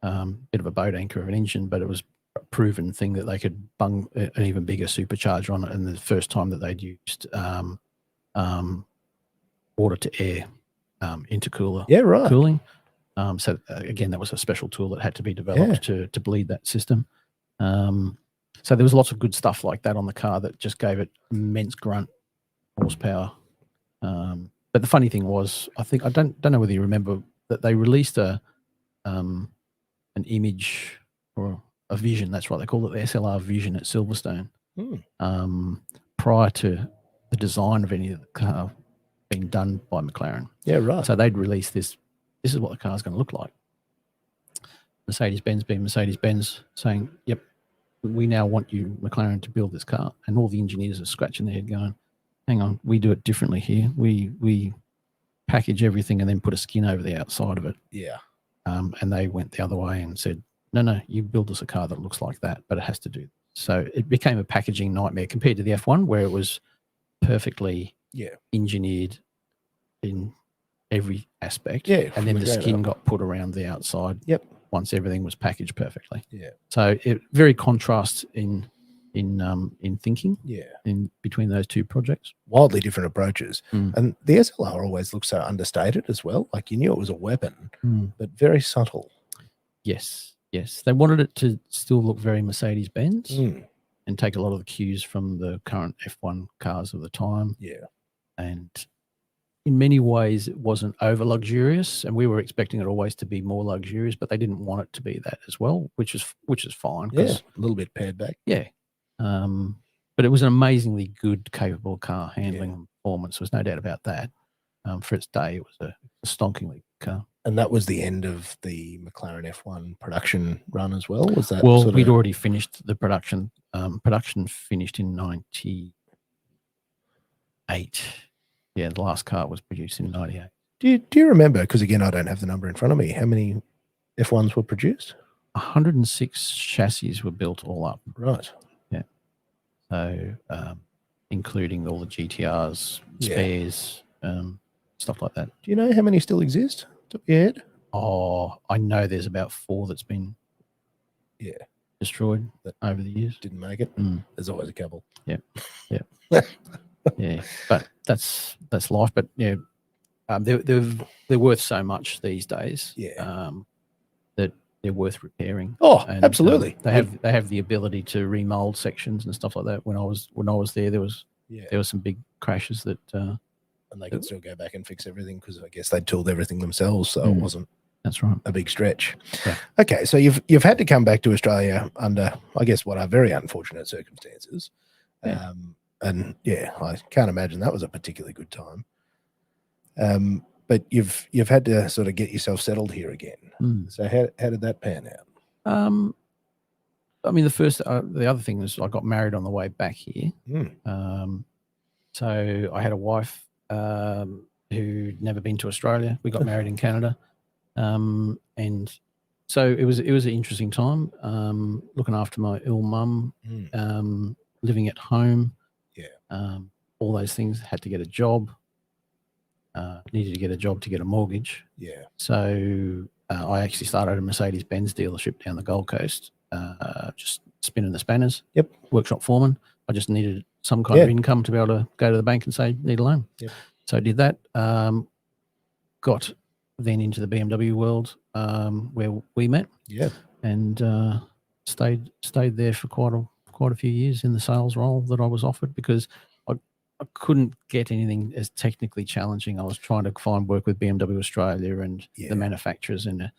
[SPEAKER 2] bit of a boat anchor of an engine, but it was a proven thing that they could bung an even bigger supercharger on it. And the first time that they'd used water to air intercooler cooling. So again, that was a special tool that had to be developed to bleed that system. So there was lots of good stuff like that on the car that just gave it immense grunt horsepower. But the funny thing was, I don't know whether you remember that they released an image or a vision. That's right, they called it the SLR Vision at Silverstone. Prior to the design of any of the car being done by McLaren.
[SPEAKER 1] Yeah, right.
[SPEAKER 2] So they'd released this. This is what the car's going to look like. Mercedes-Benz being Mercedes-Benz saying, "Yep, we now want you, McLaren, to build this car." And all the engineers are scratching their head, going, "Hang on, we do it differently here. We package everything and then put a skin over the outside of it."
[SPEAKER 1] Yeah.
[SPEAKER 2] And they went the other way and said, "No, you build us a car that looks like that, but it has to do." So it became a packaging nightmare compared to the F1, where it was perfectly engineered in every aspect. Yeah. And then the skin got put around the outside.
[SPEAKER 1] Yep.
[SPEAKER 2] Once everything was packaged perfectly.
[SPEAKER 1] Yeah.
[SPEAKER 2] So it very contrast in thinking.
[SPEAKER 1] Yeah.
[SPEAKER 2] In between those two projects.
[SPEAKER 1] Wildly different approaches. And the SLR always looks so understated as well. Like you knew it was a weapon, but very subtle.
[SPEAKER 2] Yes. They wanted it to still look very Mercedes-Benz and take a lot of the cues from the current F1 cars of the time. Yeah. And in many ways, it wasn't over luxurious, and we were expecting it always to be more luxurious, but they didn't want it to be that as well, which is fine.
[SPEAKER 1] Yeah, a little bit pared back.
[SPEAKER 2] Yeah. But it was an amazingly good, capable car, handling and performance. There's no doubt about that. For its day, it was a stonkingly good car.
[SPEAKER 1] And that was the end of the McLaren F1 production run as well? Was that
[SPEAKER 2] we'd already finished the production. Production finished in 98. Yeah, the last car was produced in 98.
[SPEAKER 1] Do you remember, because again, I don't have the number in front of me, how many F1s were produced?
[SPEAKER 2] 106 chassis were built all up.
[SPEAKER 1] Right.
[SPEAKER 2] Yeah. So, including all the GTRs,
[SPEAKER 1] Yeah.
[SPEAKER 2] spares, stuff like that.
[SPEAKER 1] Do you know how many still exist? Top of your head?
[SPEAKER 2] Oh, I know there's about 4 that's been destroyed over the years.
[SPEAKER 1] Didn't make it.
[SPEAKER 2] Mm.
[SPEAKER 1] There's always a couple.
[SPEAKER 2] Yeah. Yeah. Yeah. But that's life. But yeah, they're worth so much these days.
[SPEAKER 1] Yeah.
[SPEAKER 2] That they're worth repairing.
[SPEAKER 1] Oh,
[SPEAKER 2] And,
[SPEAKER 1] absolutely.
[SPEAKER 2] They have the ability to remold sections and stuff like that. When I was there was some big crashes that
[SPEAKER 1] and they could still go back and fix everything, because I guess they tooled everything themselves, so it wasn't
[SPEAKER 2] that's right.
[SPEAKER 1] a big stretch.
[SPEAKER 2] Yeah.
[SPEAKER 1] Okay, so you've had to come back to Australia under, I guess, what are very unfortunate circumstances.
[SPEAKER 2] Yeah.
[SPEAKER 1] And yeah, I can't imagine that was a particularly good time. But you've had to sort of get yourself settled here again. So how did that pan out?
[SPEAKER 2] I mean, the other thing was I got married on the way back here. So I had a wife who'd never been to Australia. We got married in Canada, and so it was an interesting time. Looking after my ill mum, living at home, all those things. Had to get a job. Needed to get a job to get a mortgage. Yeah. So I actually started at a Mercedes-Benz dealership down the Gold Coast, just spinning the spanners. Yep. Workshop foreman. I just needed some kind of income to be able to go to the bank and say, need a loan. Yep. So I did that. Got then into the BMW world where we met. Yeah. And stayed there for quite a few years in the sales role that I was offered, because I couldn't get anything as technically challenging. I was trying to find work with BMW Australia and the manufacturers, and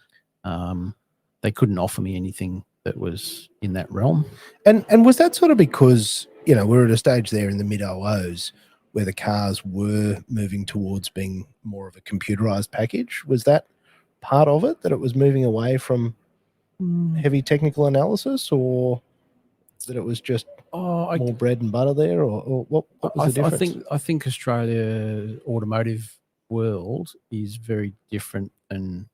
[SPEAKER 2] they couldn't offer me anything that was in that realm.
[SPEAKER 1] And was that sort of because, we're at a stage there in the mid-00s where the cars were moving towards being more of a computerized package? Was that part of it, that it was moving away from heavy technical analysis, or that it was just more bread and butter there, or what was the difference?
[SPEAKER 2] I think Australia automotive world is very different than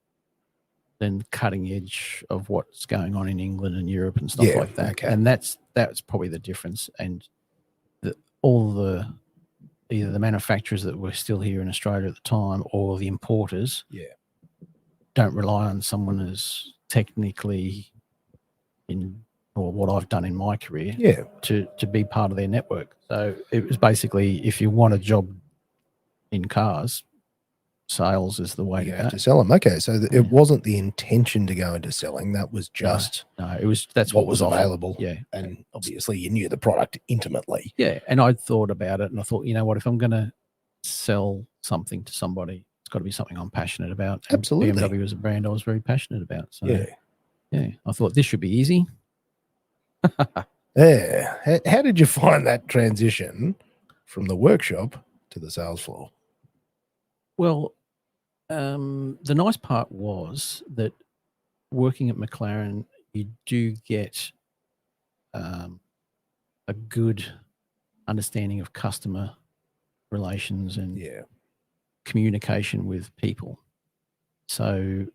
[SPEAKER 2] cutting edge of what's going on in England and Europe and stuff like that. Okay. And that's probably the difference. And either the manufacturers that were still here in Australia at the time, or the importers, don't rely on someone as technically or what I've done in my career, to be part of their network. So it was basically, if you want a job in cars, sales is the way to go.
[SPEAKER 1] To sell them. Okay, so it wasn't the intention to go into selling. That was just
[SPEAKER 2] that's what was
[SPEAKER 1] available.
[SPEAKER 2] Yeah,
[SPEAKER 1] and obviously you knew the product intimately.
[SPEAKER 2] Yeah, and I'd thought about it, and I thought, you know what, if I'm going to sell something to somebody, it's got to be something I'm passionate about. And
[SPEAKER 1] absolutely.
[SPEAKER 2] BMW as a brand I was very passionate about. So yeah, I thought this should be easy.
[SPEAKER 1] Yeah. How did you find that transition from the workshop to the sales floor?
[SPEAKER 2] Well, the nice part was that working at McLaren, you do get a good understanding of customer relations and communication with people. So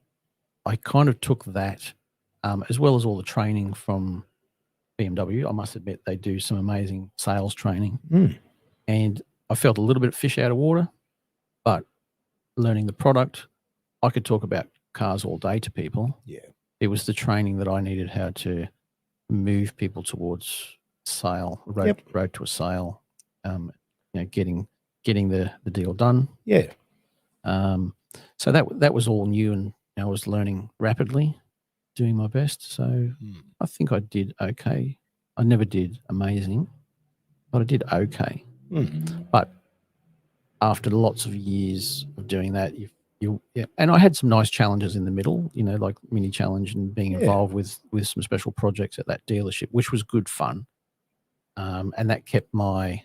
[SPEAKER 2] I kind of took that, as well as all the training from BMW. I must admit, they do some amazing sales training. And I felt a little bit fish out of water, but learning the product, I could talk about cars all day to people. Yeah. It was the training that I needed, how to move people towards sale, road to a sale, getting the deal done. Yeah. So that was all new, and I was learning rapidly, doing my best. So I think I did okay. I never did amazing, but I did okay. But after lots of years of doing that, and I had some nice challenges in the middle, like mini challenge and being involved with some special projects at that dealership, which was good fun. And that kept my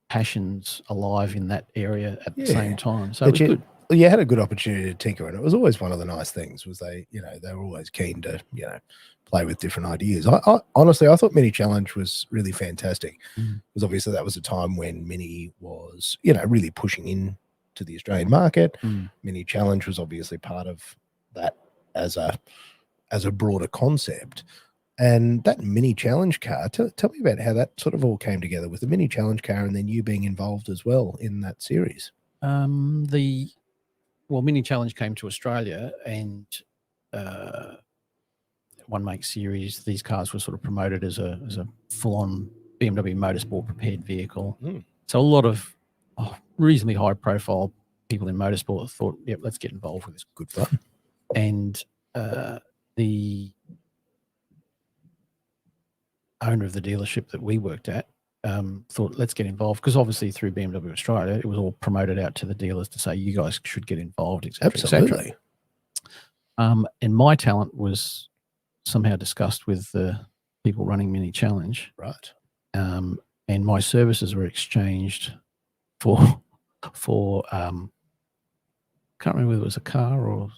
[SPEAKER 2] passions alive in that area at the same time. So it was good.
[SPEAKER 1] you had a good opportunity to tinker, and it was always one of the nice things was they were always keen to play with different ideas. I honestly I thought Mini Challenge was really fantastic because obviously that was a time when Mini was really pushing in to the Australian market. Mini Challenge was obviously part of that as a broader concept. And that Mini Challenge car, tell me about how that sort of all came together with the Mini Challenge car and then you being involved as well in that series.
[SPEAKER 2] Mini Challenge came to Australia, and One Make series, these cars were sort of promoted as a full-on BMW Motorsport prepared vehicle. So a lot of reasonably high-profile people in motorsport thought, "Yep, let's get involved with this."
[SPEAKER 1] Good fun.
[SPEAKER 2] And the owner of the dealership that we worked at thought, let's get involved, because obviously through BMW Australia, it was all promoted out to the dealers to say, you guys should get involved, etc.
[SPEAKER 1] Absolutely.
[SPEAKER 2] And my talent was somehow discussed with the people running Mini Challenge.
[SPEAKER 1] Right.
[SPEAKER 2] And my services were exchanged for can't remember whether it was a car or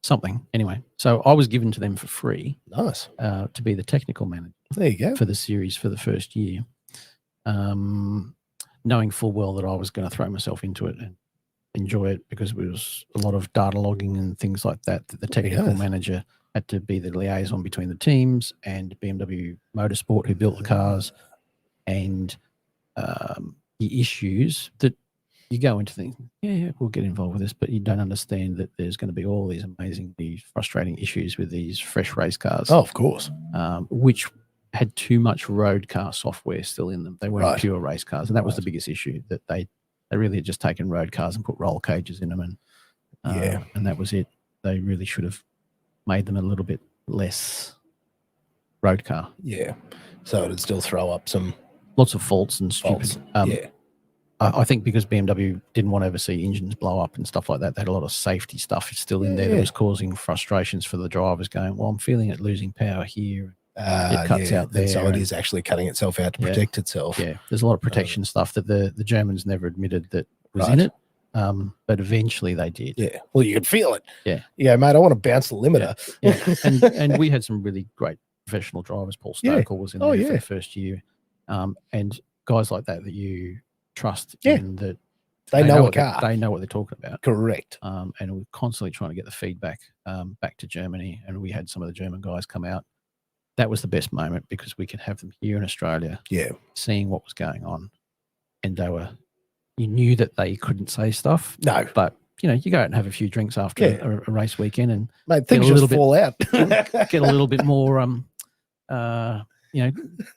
[SPEAKER 2] something. Anyway, so I was given to them for free.
[SPEAKER 1] Nice.
[SPEAKER 2] To be the technical manager.
[SPEAKER 1] There you go.
[SPEAKER 2] For the series for the first year, knowing full well that I was going to throw myself into it and enjoy it, because it was a lot of data logging and things like that the technical manager had to be the liaison between the teams and BMW Motorsport, who built the cars, and the issues that you go into thinking, yeah, we'll get involved with this, but you don't understand that there's going to be all these amazingly frustrating issues with these fresh race cars.
[SPEAKER 1] Oh, of course.
[SPEAKER 2] Which had too much road car software still in them. They weren't pure race cars, and that was the biggest issue, that they really had just taken road cars and put roll cages in them, and that was it. They really should have made them a little bit less road car.
[SPEAKER 1] Yeah, so it'd still throw up some
[SPEAKER 2] lots of faults and stupid. I think because BMW didn't want to ever see engines blow up and stuff like that, they had a lot of safety stuff still in there that was causing frustrations for the drivers, going, well, I'm feeling it losing power here. It cuts out there.
[SPEAKER 1] So it is actually cutting itself out to protect itself.
[SPEAKER 2] Yeah, there's a lot of protection stuff that the Germans never admitted that was in it, but eventually they did.
[SPEAKER 1] Yeah, well, you could feel it.
[SPEAKER 2] Yeah,
[SPEAKER 1] mate, I want to bounce the limiter.
[SPEAKER 2] Yeah. And we had some really great professional drivers. Paul Stokel was in there for the first year, and guys like that you trust in that
[SPEAKER 1] they know a car.
[SPEAKER 2] They know what they're talking about.
[SPEAKER 1] Correct.
[SPEAKER 2] And we're constantly trying to get the feedback back to Germany, and we had some of the German guys come out. That was the best moment, because we could have them here in Australia, seeing what was going on, and you knew that they couldn't say stuff.
[SPEAKER 1] No,
[SPEAKER 2] but you go out and have a few drinks after a race weekend, and
[SPEAKER 1] mate, things just fall out.
[SPEAKER 2] Get a little bit more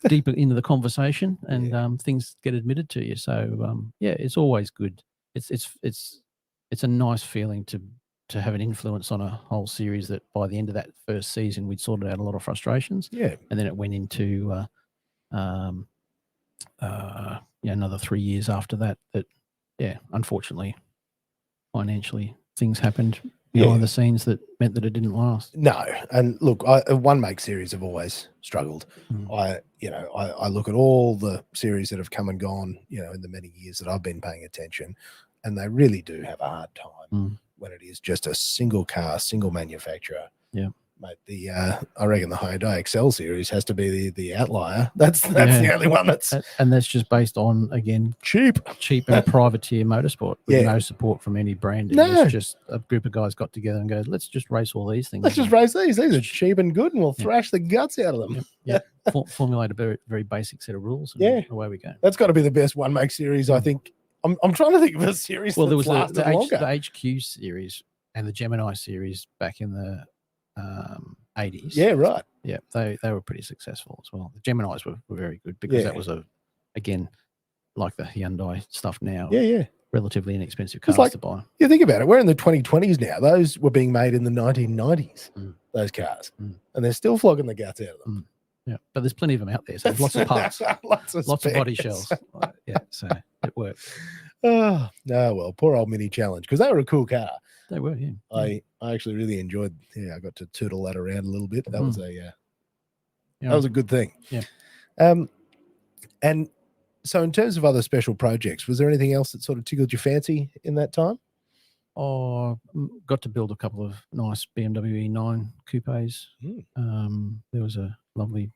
[SPEAKER 2] deeper into the conversation, and things get admitted to you. So it's always good. It's a nice feeling to have an influence on a whole series that by the end of that first season we'd sorted out a lot of frustrations. Yeah, and then it went into another 3 years after that. Unfortunately, financially, things happened behind the scenes that meant that it didn't last.
[SPEAKER 1] No, and look, One Make series have always struggled. I look at all the series that have come and gone, in the many years that I've been paying attention, and they really do have a hard time when it is just a single car, single manufacturer. Yeah, mate. I reckon the Hyundai Excel series has to be the outlier. That's the only one
[SPEAKER 2] and that's just based on, again, cheap and privateer motorsport with no support from any branding. No. It's just a group of guys got together and go, let's just race all these things.
[SPEAKER 1] Let's just race these. These are cheap and good, and we'll thrash the guts out of them.
[SPEAKER 2] Formulate a very, very basic set of rules, and away we go.
[SPEAKER 1] That's got to be the best One Make series, I think. I'm trying to think of a series.
[SPEAKER 2] Well, there was the HQ series and the Gemini series back in the 80s.
[SPEAKER 1] Yeah, right.
[SPEAKER 2] Yeah, they were pretty successful as well. The Geminis were very good, because that was again, like the Hyundai stuff now. Yeah. Relatively inexpensive cars to buy.
[SPEAKER 1] You think about it, we're in the 2020s now. Those were being made in the 1990s, those cars. And they're still flogging the guts out of them.
[SPEAKER 2] Yeah, but there's plenty of them out there. So there's lots of parts, lots of body shells. So it worked.
[SPEAKER 1] Oh, no, well, poor old Mini Challenge, because they were a cool car.
[SPEAKER 2] They were, yeah.
[SPEAKER 1] I actually really enjoyed. I got to tootle that around a little bit. That was that was a good thing.
[SPEAKER 2] Yeah.
[SPEAKER 1] And so in terms of other special projects, was there anything else that sort of tickled your fancy in that time?
[SPEAKER 2] Got to build a couple of nice BMW E9 coupes. There was a lovely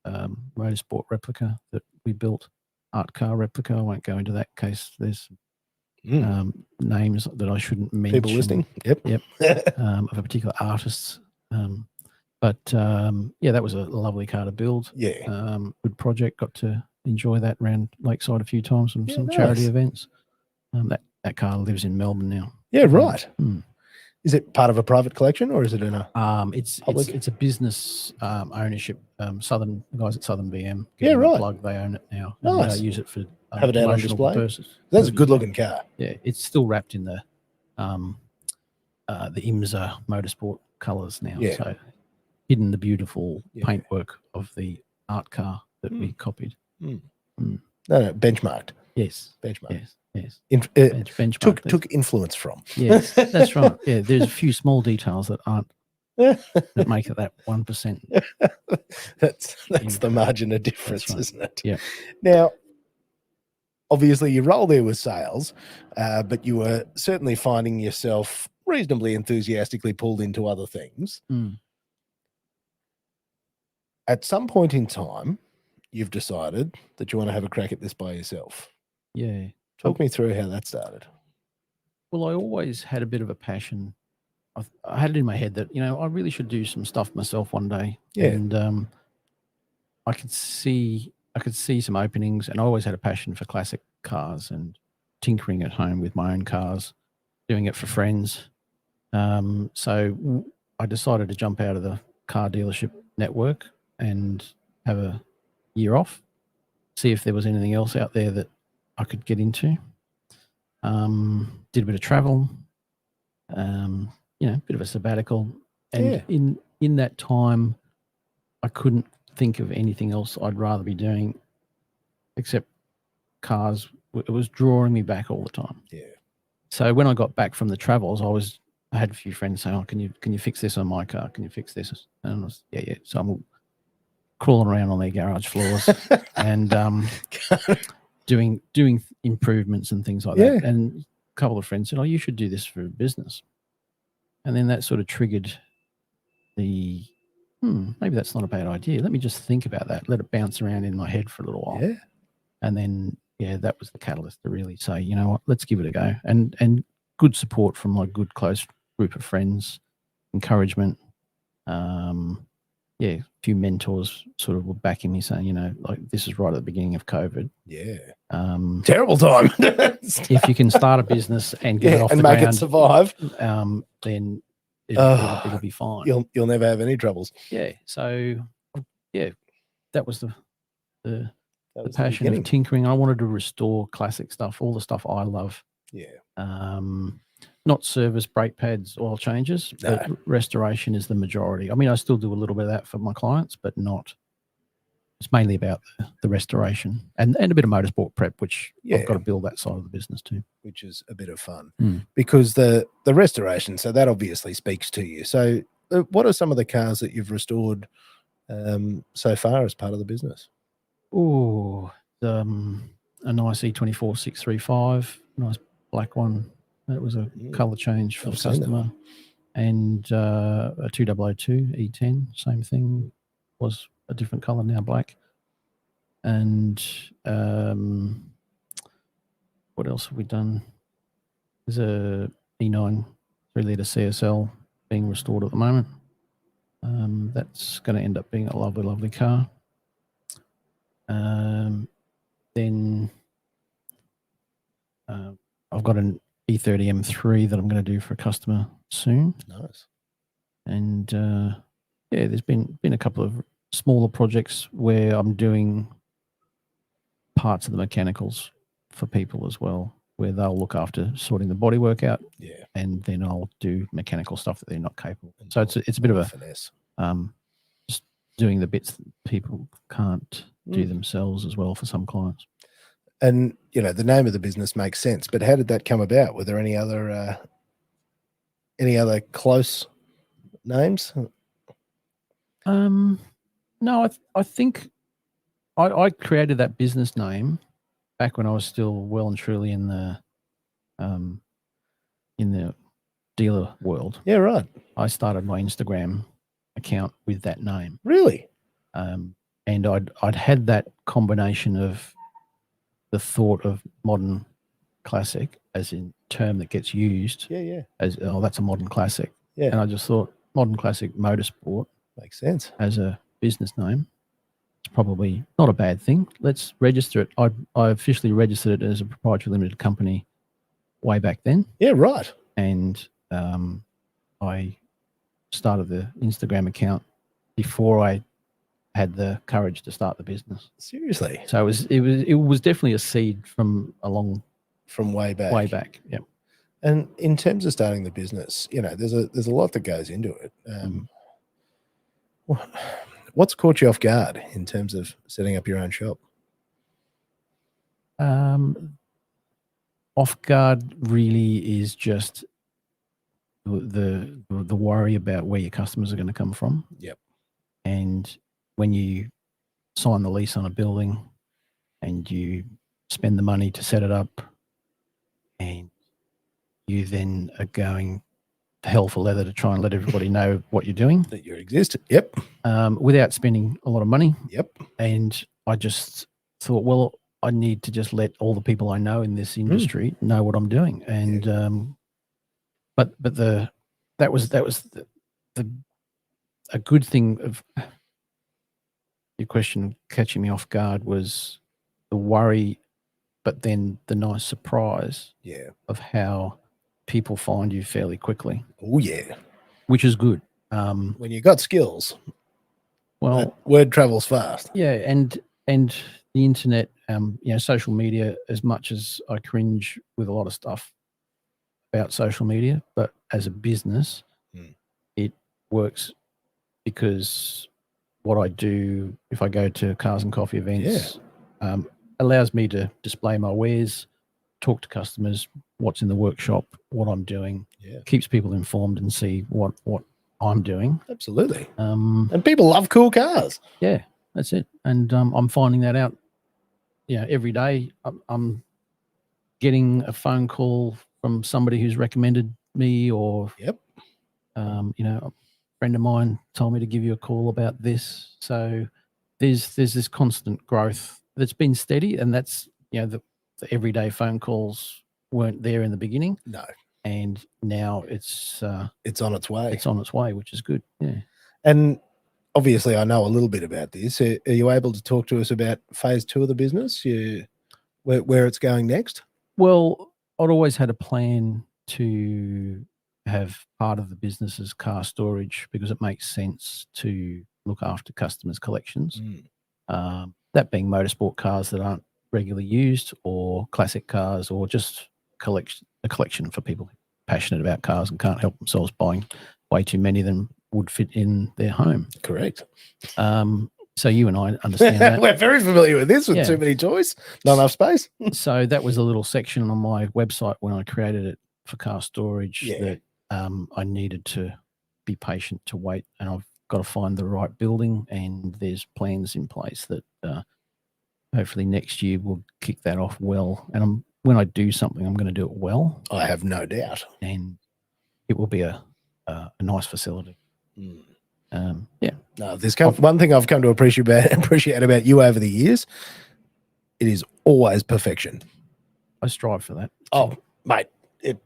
[SPEAKER 2] motorsport replica that we built, art car replica. I won't go into that case. There's names that I shouldn't mention.
[SPEAKER 1] People listening? Yep.
[SPEAKER 2] Of a particular artist. But that was a lovely car to build.
[SPEAKER 1] Yeah.
[SPEAKER 2] Good project. Got to enjoy that around Lakeside a few times from some
[SPEAKER 1] nice.
[SPEAKER 2] charity events. That car lives in Melbourne now.
[SPEAKER 1] Yeah, right. Is it part of a private collection or is it in a public?
[SPEAKER 2] It's a business ownership. The guys at Southern BM.
[SPEAKER 1] Yeah, right.
[SPEAKER 2] Plug, they own it now.
[SPEAKER 1] Nice.
[SPEAKER 2] They use it for
[SPEAKER 1] have it out on display.
[SPEAKER 2] Purposes.
[SPEAKER 1] That's a good looking car.
[SPEAKER 2] Yeah, it's still wrapped in the IMSA motorsport colours now.
[SPEAKER 1] Yeah.
[SPEAKER 2] So hidden the beautiful paintwork of the art car that we copied.
[SPEAKER 1] No, benchmarked.
[SPEAKER 2] Yes.
[SPEAKER 1] Benchmarked.
[SPEAKER 2] Yes.
[SPEAKER 1] Benchmark took influence from.
[SPEAKER 2] Yes, that's right. Yeah, there's a few small details that aren't that make it that 1%.
[SPEAKER 1] That's the margin of difference,
[SPEAKER 2] right.
[SPEAKER 1] Isn't it?
[SPEAKER 2] Yeah.
[SPEAKER 1] Now, obviously, you roll there with sales, but you were certainly finding yourself reasonably enthusiastically pulled into other things. At some point in time, you've decided that you want to have a crack at this by yourself.
[SPEAKER 2] Yeah.
[SPEAKER 1] Talk me through how that started.
[SPEAKER 2] Well, I always had a bit of a passion. I had it in my head that, I really should do some stuff myself one day.
[SPEAKER 1] Yeah.
[SPEAKER 2] And I could see some openings, and I always had a passion for classic cars and tinkering at home with my own cars, doing it for friends. So I decided to jump out of the car dealership network and have a year off, see if there was anything else out there that I could get into. Did a bit of travel, bit of a sabbatical. And in that time, I couldn't think of anything else I'd rather be doing except cars. It was drawing me back all the time.
[SPEAKER 1] Yeah.
[SPEAKER 2] So when I got back from the travels, I had a few friends saying, "Oh, can you fix this on my car? Can you fix this?" And I was, yeah. So I'm crawling around on their garage floors and doing improvements and things like that. And a couple of friends said, "Oh, you should do this for a business." And then that sort of triggered the, maybe that's not a bad idea. Let me just think about that. Let it bounce around in my head for a little while.
[SPEAKER 1] Yeah.
[SPEAKER 2] And then, that was the catalyst to really say, you know what, let's give it a go. And good support from my good close group of friends, encouragement. A few mentors sort of were backing me saying, like this is right at the beginning of COVID.
[SPEAKER 1] Yeah. Terrible time.
[SPEAKER 2] If you can start a business and get it off
[SPEAKER 1] and
[SPEAKER 2] the
[SPEAKER 1] make
[SPEAKER 2] ground,
[SPEAKER 1] it survive,
[SPEAKER 2] then it'll be fine.
[SPEAKER 1] You'll never have any troubles.
[SPEAKER 2] Yeah. So that was the passion of tinkering. I wanted to restore classic stuff, all the stuff I love.
[SPEAKER 1] Yeah.
[SPEAKER 2] Not service, brake pads, oil changes, but restoration is the majority. I mean, I still do a little bit of that for my clients, but not. It's mainly about the restoration and a bit of motorsport prep, which I've got to build that side of the business too.
[SPEAKER 1] Which is a bit of fun because the restoration, so that obviously speaks to you. So what are some of the cars that you've restored so far as part of the business?
[SPEAKER 2] Oh, a nice E24 635, nice black one. That was a colour change for the customer. And a 2002 E10, same thing, was a different colour, now black. And what else have we done? There's a E9 3-litre CSL being restored at the moment. That's going to end up being a lovely, lovely car. Then I've got an E30 M3 that I'm going to do for a customer soon.
[SPEAKER 1] Nice.
[SPEAKER 2] And there's been a couple of smaller projects where I'm doing parts of the mechanicals for people as well, where they'll look after sorting the bodywork out.
[SPEAKER 1] Yeah. And
[SPEAKER 2] then I'll do mechanical stuff that they're not capable of. So it's a bit of a
[SPEAKER 1] finesse.
[SPEAKER 2] Just doing the bits that people can't do themselves as well for some clients.
[SPEAKER 1] And, the name of the business makes sense, but how did that come about? Were there any other close names?
[SPEAKER 2] No, I think I created that business name back when I was still well and truly in the dealer world.
[SPEAKER 1] Yeah, right.
[SPEAKER 2] I started my Instagram account with that name.
[SPEAKER 1] Really?
[SPEAKER 2] And I'd had that combination of the thought of modern classic as in term that gets used
[SPEAKER 1] Yeah.
[SPEAKER 2] as, oh, that's a modern classic.
[SPEAKER 1] Yeah.
[SPEAKER 2] And I just thought Modern Classic Motorsport
[SPEAKER 1] Makes sense.
[SPEAKER 2] as a business name, it's probably not a bad thing. Let's register it. I officially registered it as a proprietary limited company way back then.
[SPEAKER 1] Yeah, right.
[SPEAKER 2] And I started the Instagram account before I had the courage to start the business.
[SPEAKER 1] Seriously.
[SPEAKER 2] So it was definitely a seed from a long
[SPEAKER 1] From way back.
[SPEAKER 2] way back. Yeah.
[SPEAKER 1] And in terms of starting the business, there's a lot that goes into it. What's caught you off guard in terms of setting up your own shop?
[SPEAKER 2] Off guard really is just the worry about where your customers are going to come from.
[SPEAKER 1] Yep.
[SPEAKER 2] And when you sign the lease on a building and you spend the money to set it up, and you then are going hell for leather to try and let everybody know what you're doing.
[SPEAKER 1] That you exist. Yep.
[SPEAKER 2] Without spending a lot of money.
[SPEAKER 1] Yep.
[SPEAKER 2] And I just thought, well, I need to just let all the people I know in this industry know what I'm doing. And but that was a good thing of your question catching me off guard was the worry, but then the nice surprise of how people find you fairly quickly.
[SPEAKER 1] Oh yeah.
[SPEAKER 2] Which is good.
[SPEAKER 1] When you got skills,
[SPEAKER 2] well,
[SPEAKER 1] word travels fast.
[SPEAKER 2] Yeah, and the internet, social media, as much as I cringe with a lot of stuff about social media, but as a business, it works because what I do, if I go to cars and coffee events, allows me to display my wares, talk to customers, what's in the workshop, what I'm doing, keeps people informed and see what I'm doing.
[SPEAKER 1] Absolutely. And people love cool cars.
[SPEAKER 2] Yeah, that's it. And I'm finding that out, every day. I'm getting a phone call from somebody who's recommended me, or a friend of mine told me to give you a call about this. So there's this constant growth that's been steady, and that's the everyday phone calls weren't there in the beginning.
[SPEAKER 1] No.
[SPEAKER 2] And now it's
[SPEAKER 1] on its way.
[SPEAKER 2] It's on its way, which is good. Yeah.
[SPEAKER 1] And obviously I know a little bit about this. Are you able to talk to us about phase 2 of the business? Where it's going next?
[SPEAKER 2] Well, I'd always had a plan to have part of the business as car storage because it makes sense to look after customers' collections. That being motorsport cars that aren't regularly used, or classic cars, or just a collection for people passionate about cars and can't help themselves buying way too many of them would fit in their home.
[SPEAKER 1] Correct.
[SPEAKER 2] So you and I understand that.
[SPEAKER 1] We're very familiar with this, with too many toys, not enough space.
[SPEAKER 2] So that was a little section on my website when I created it for car storage that I needed to be patient to wait, and I've got to find the right building, and there's plans in place that hopefully next year we'll kick that off well. And when I do something, I'm going to do it well.
[SPEAKER 1] I have no doubt.
[SPEAKER 2] And it will be a nice facility.
[SPEAKER 1] No, there's one thing I've come to appreciate about you over the years. It is always perfection.
[SPEAKER 2] I strive for that.
[SPEAKER 1] Oh, mate, it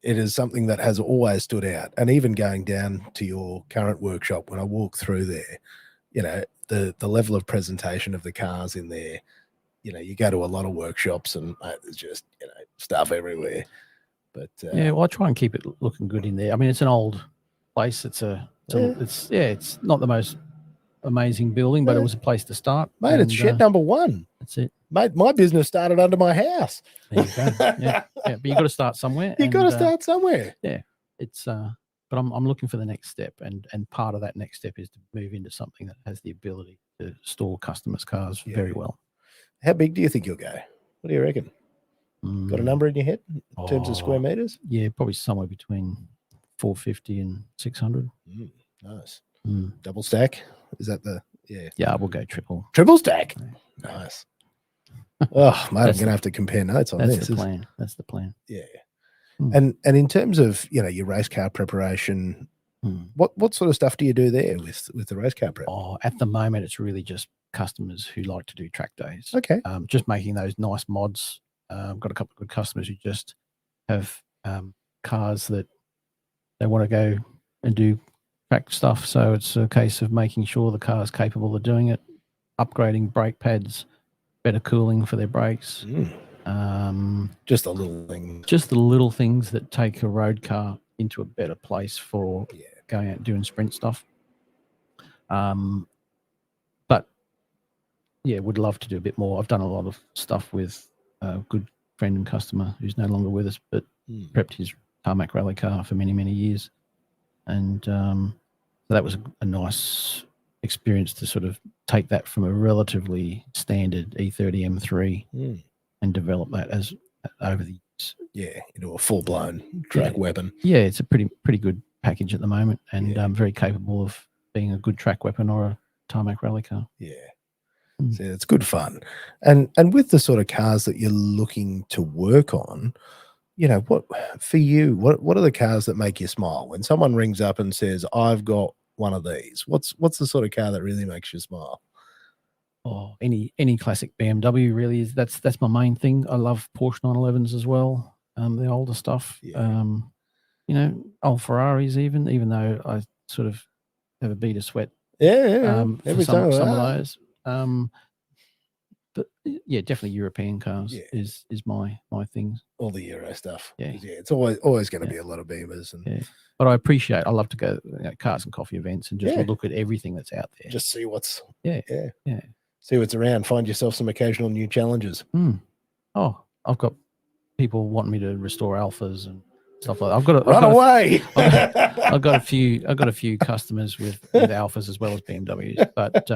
[SPEAKER 1] is something that has always stood out. And even going down to your current workshop, when I walk through there, the level of presentation of the cars in there, you go to a lot of workshops and there's just, stuff everywhere. But
[SPEAKER 2] well, I try and keep it looking good in there. I mean, it's an old place. It's not the most amazing building, but it was a place to start.
[SPEAKER 1] Mate, it's shed number 1.
[SPEAKER 2] That's it.
[SPEAKER 1] Mate, my business started under my house.
[SPEAKER 2] There you go. Yeah. But you got to start somewhere.
[SPEAKER 1] You got to start somewhere.
[SPEAKER 2] Yeah. It's but I'm looking for the next step, and part of that next step is to move into something that has the ability to store customers' cars very well.
[SPEAKER 1] How big do you think you'll go? What do you reckon? Got a number in your head in terms of square meters?
[SPEAKER 2] Yeah, probably somewhere between 450 and 600.
[SPEAKER 1] Nice. Double stack? Is that the
[SPEAKER 2] Yeah, we'll go triple
[SPEAKER 1] stack. Nice. Oh, mate, I'm gonna have to compare notes on this.
[SPEAKER 2] That's the plan.
[SPEAKER 1] Yeah. And in terms of, you know, your race car preparation, what sort of stuff do you do there with the race car prep?
[SPEAKER 2] Oh, at the moment, it's really just customers who like to do track days.
[SPEAKER 1] Okay.
[SPEAKER 2] Just making those nice mods. I've got a couple of good customers who just have cars that they want to go and do track stuff. So it's a case of making sure the car's capable of doing it, upgrading brake pads, better cooling for their brakes.
[SPEAKER 1] Just the little things.
[SPEAKER 2] Just the little things that take a road car into a better place for going out and doing sprint stuff. But yeah, would love to do a bit more. I've done a lot of stuff with a good friend and customer who's no longer with us, but prepped his tarmac rally car for many, many years. And so that was a nice experience to sort of take that from a relatively standard E30 M3 and develop that as over the years.
[SPEAKER 1] Yeah, into a full-blown track weapon.
[SPEAKER 2] Yeah, it's a pretty good package at the moment, and very capable of being a good track weapon or a tarmac rally car.
[SPEAKER 1] Yeah. So it's good fun. And with the sort of cars that you're looking to work on, you know, what for you, what are the cars that make you smile? When someone rings up and says, I've got one of these, what's the sort of car that really makes you smile?
[SPEAKER 2] Oh, any classic BMW really is. That's my main thing. I love Porsche 911s as well. The older stuff. You know, old Ferraris even though I sort of have a bead of sweat.
[SPEAKER 1] Every
[SPEAKER 2] some
[SPEAKER 1] time
[SPEAKER 2] of those. But yeah, definitely European cars is my thing.
[SPEAKER 1] All the Euro stuff.
[SPEAKER 2] Yeah,
[SPEAKER 1] it's always going to be a lot of Beamers. And
[SPEAKER 2] but I love to go cars and coffee events and just look at everything that's out there.
[SPEAKER 1] Just see what's
[SPEAKER 2] see
[SPEAKER 1] what's around. Find yourself some occasional new challenges.
[SPEAKER 2] Oh, I've got people wanting me to restore Alphas and stuff like that. I've got a few customers with Alphas as well as BMWs, but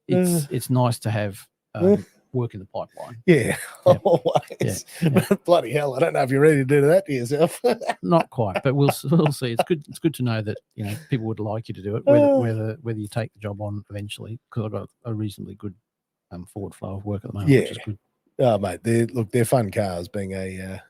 [SPEAKER 2] it's nice to have work in the pipeline.
[SPEAKER 1] Always. Bloody hell, I don't know if you're ready to do that to yourself.
[SPEAKER 2] Not quite, but we'll see. It's good to know that, you know, people would like you to do it, whether you take the job on eventually, because I've got a reasonably good forward flow of work at the moment, which is good.
[SPEAKER 1] Oh mate, they're fun cars, being a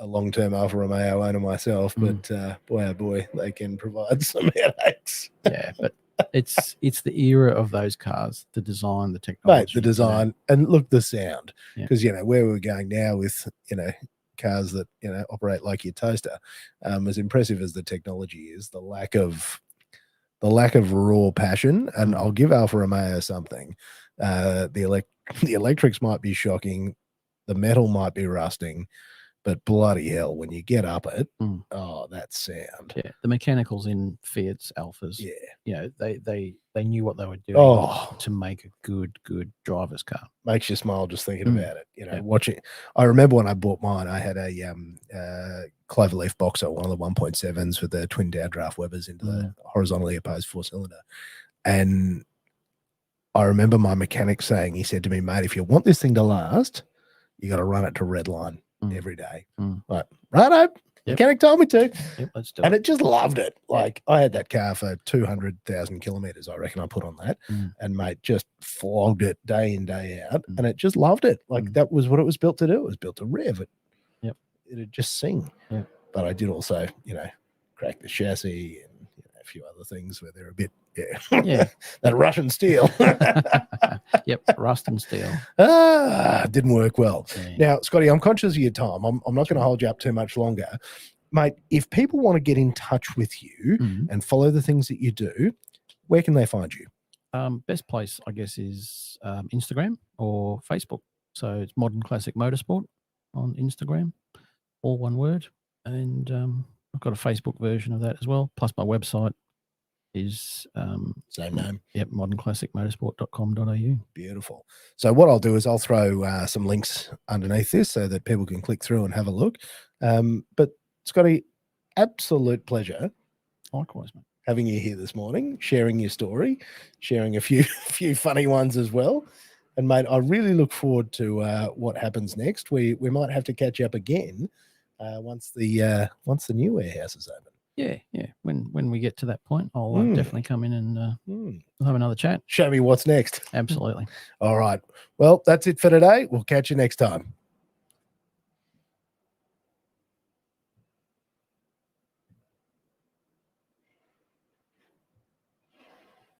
[SPEAKER 1] long-term Alfa Romeo owner myself, but boy oh boy, they can provide some headaches.
[SPEAKER 2] Yeah, but it's the era of those cars, the design, the technology.
[SPEAKER 1] Mate, the design, and look, the sound. Because, you know, where we're going now with, you know, cars that, you know, operate like your toaster, as impressive as the technology is, the lack of raw passion, and I'll give Alfa Romeo something. The electrics might be shocking, the metal might be rusting, but bloody hell, when you get up it, that sound.
[SPEAKER 2] Yeah, the mechanicals in Fiat's Alphas. Yeah, you know, they knew what they were doing to make a good driver's car.
[SPEAKER 1] Makes you smile just thinking about it. You know, watching. I remember when I bought mine, I had a Cloverleaf Boxer, one of the 1.7s with the twin downdraft Webers into the horizontally opposed 4-cylinder, and I remember my mechanic saying, he said to me, mate, if you want this thing to last, you got to run it to redline every day. Like, righto, mechanic told me to.
[SPEAKER 2] Let's do
[SPEAKER 1] and
[SPEAKER 2] it.
[SPEAKER 1] it just loved it. Like, I had that car for 200,000 kilometers, I reckon I put on that. And mate, just flogged it day in, day out. And it just loved it. Like, that was what it was built to do. It was built to rev. It'd just sing. But I did also, you know, crack the chassis and, you know, a few other things where they're a bit, that Russian steel.
[SPEAKER 2] Rust and steel.
[SPEAKER 1] Didn't work well. Now, Scotty, I'm conscious of your time. I'm not going to hold you up too much longer. Mate, if people want to get in touch with you and follow the things that you do, where can they find you?
[SPEAKER 2] Best place, I guess, is Instagram or Facebook. So it's Modern Classic Motorsport on Instagram, all one word. And I've got a Facebook version of that as well. Plus my website is
[SPEAKER 1] same name.
[SPEAKER 2] modernclassicmotorsport.com.au.
[SPEAKER 1] Beautiful. So what I'll do is I'll throw some links underneath this so that people can click through and have a look. But Scotty, absolute pleasure.
[SPEAKER 2] Likewise, mate.
[SPEAKER 1] Having you here this morning, sharing your story, sharing a few funny ones as well. And mate, I really look forward to what happens next. We might have to catch up again once the new warehouse is open.
[SPEAKER 2] Yeah. When we get to that point, I'll definitely come in and we'll have another chat.
[SPEAKER 1] Show me what's next.
[SPEAKER 2] Absolutely.
[SPEAKER 1] All right. Well, that's it for today. We'll catch you next time.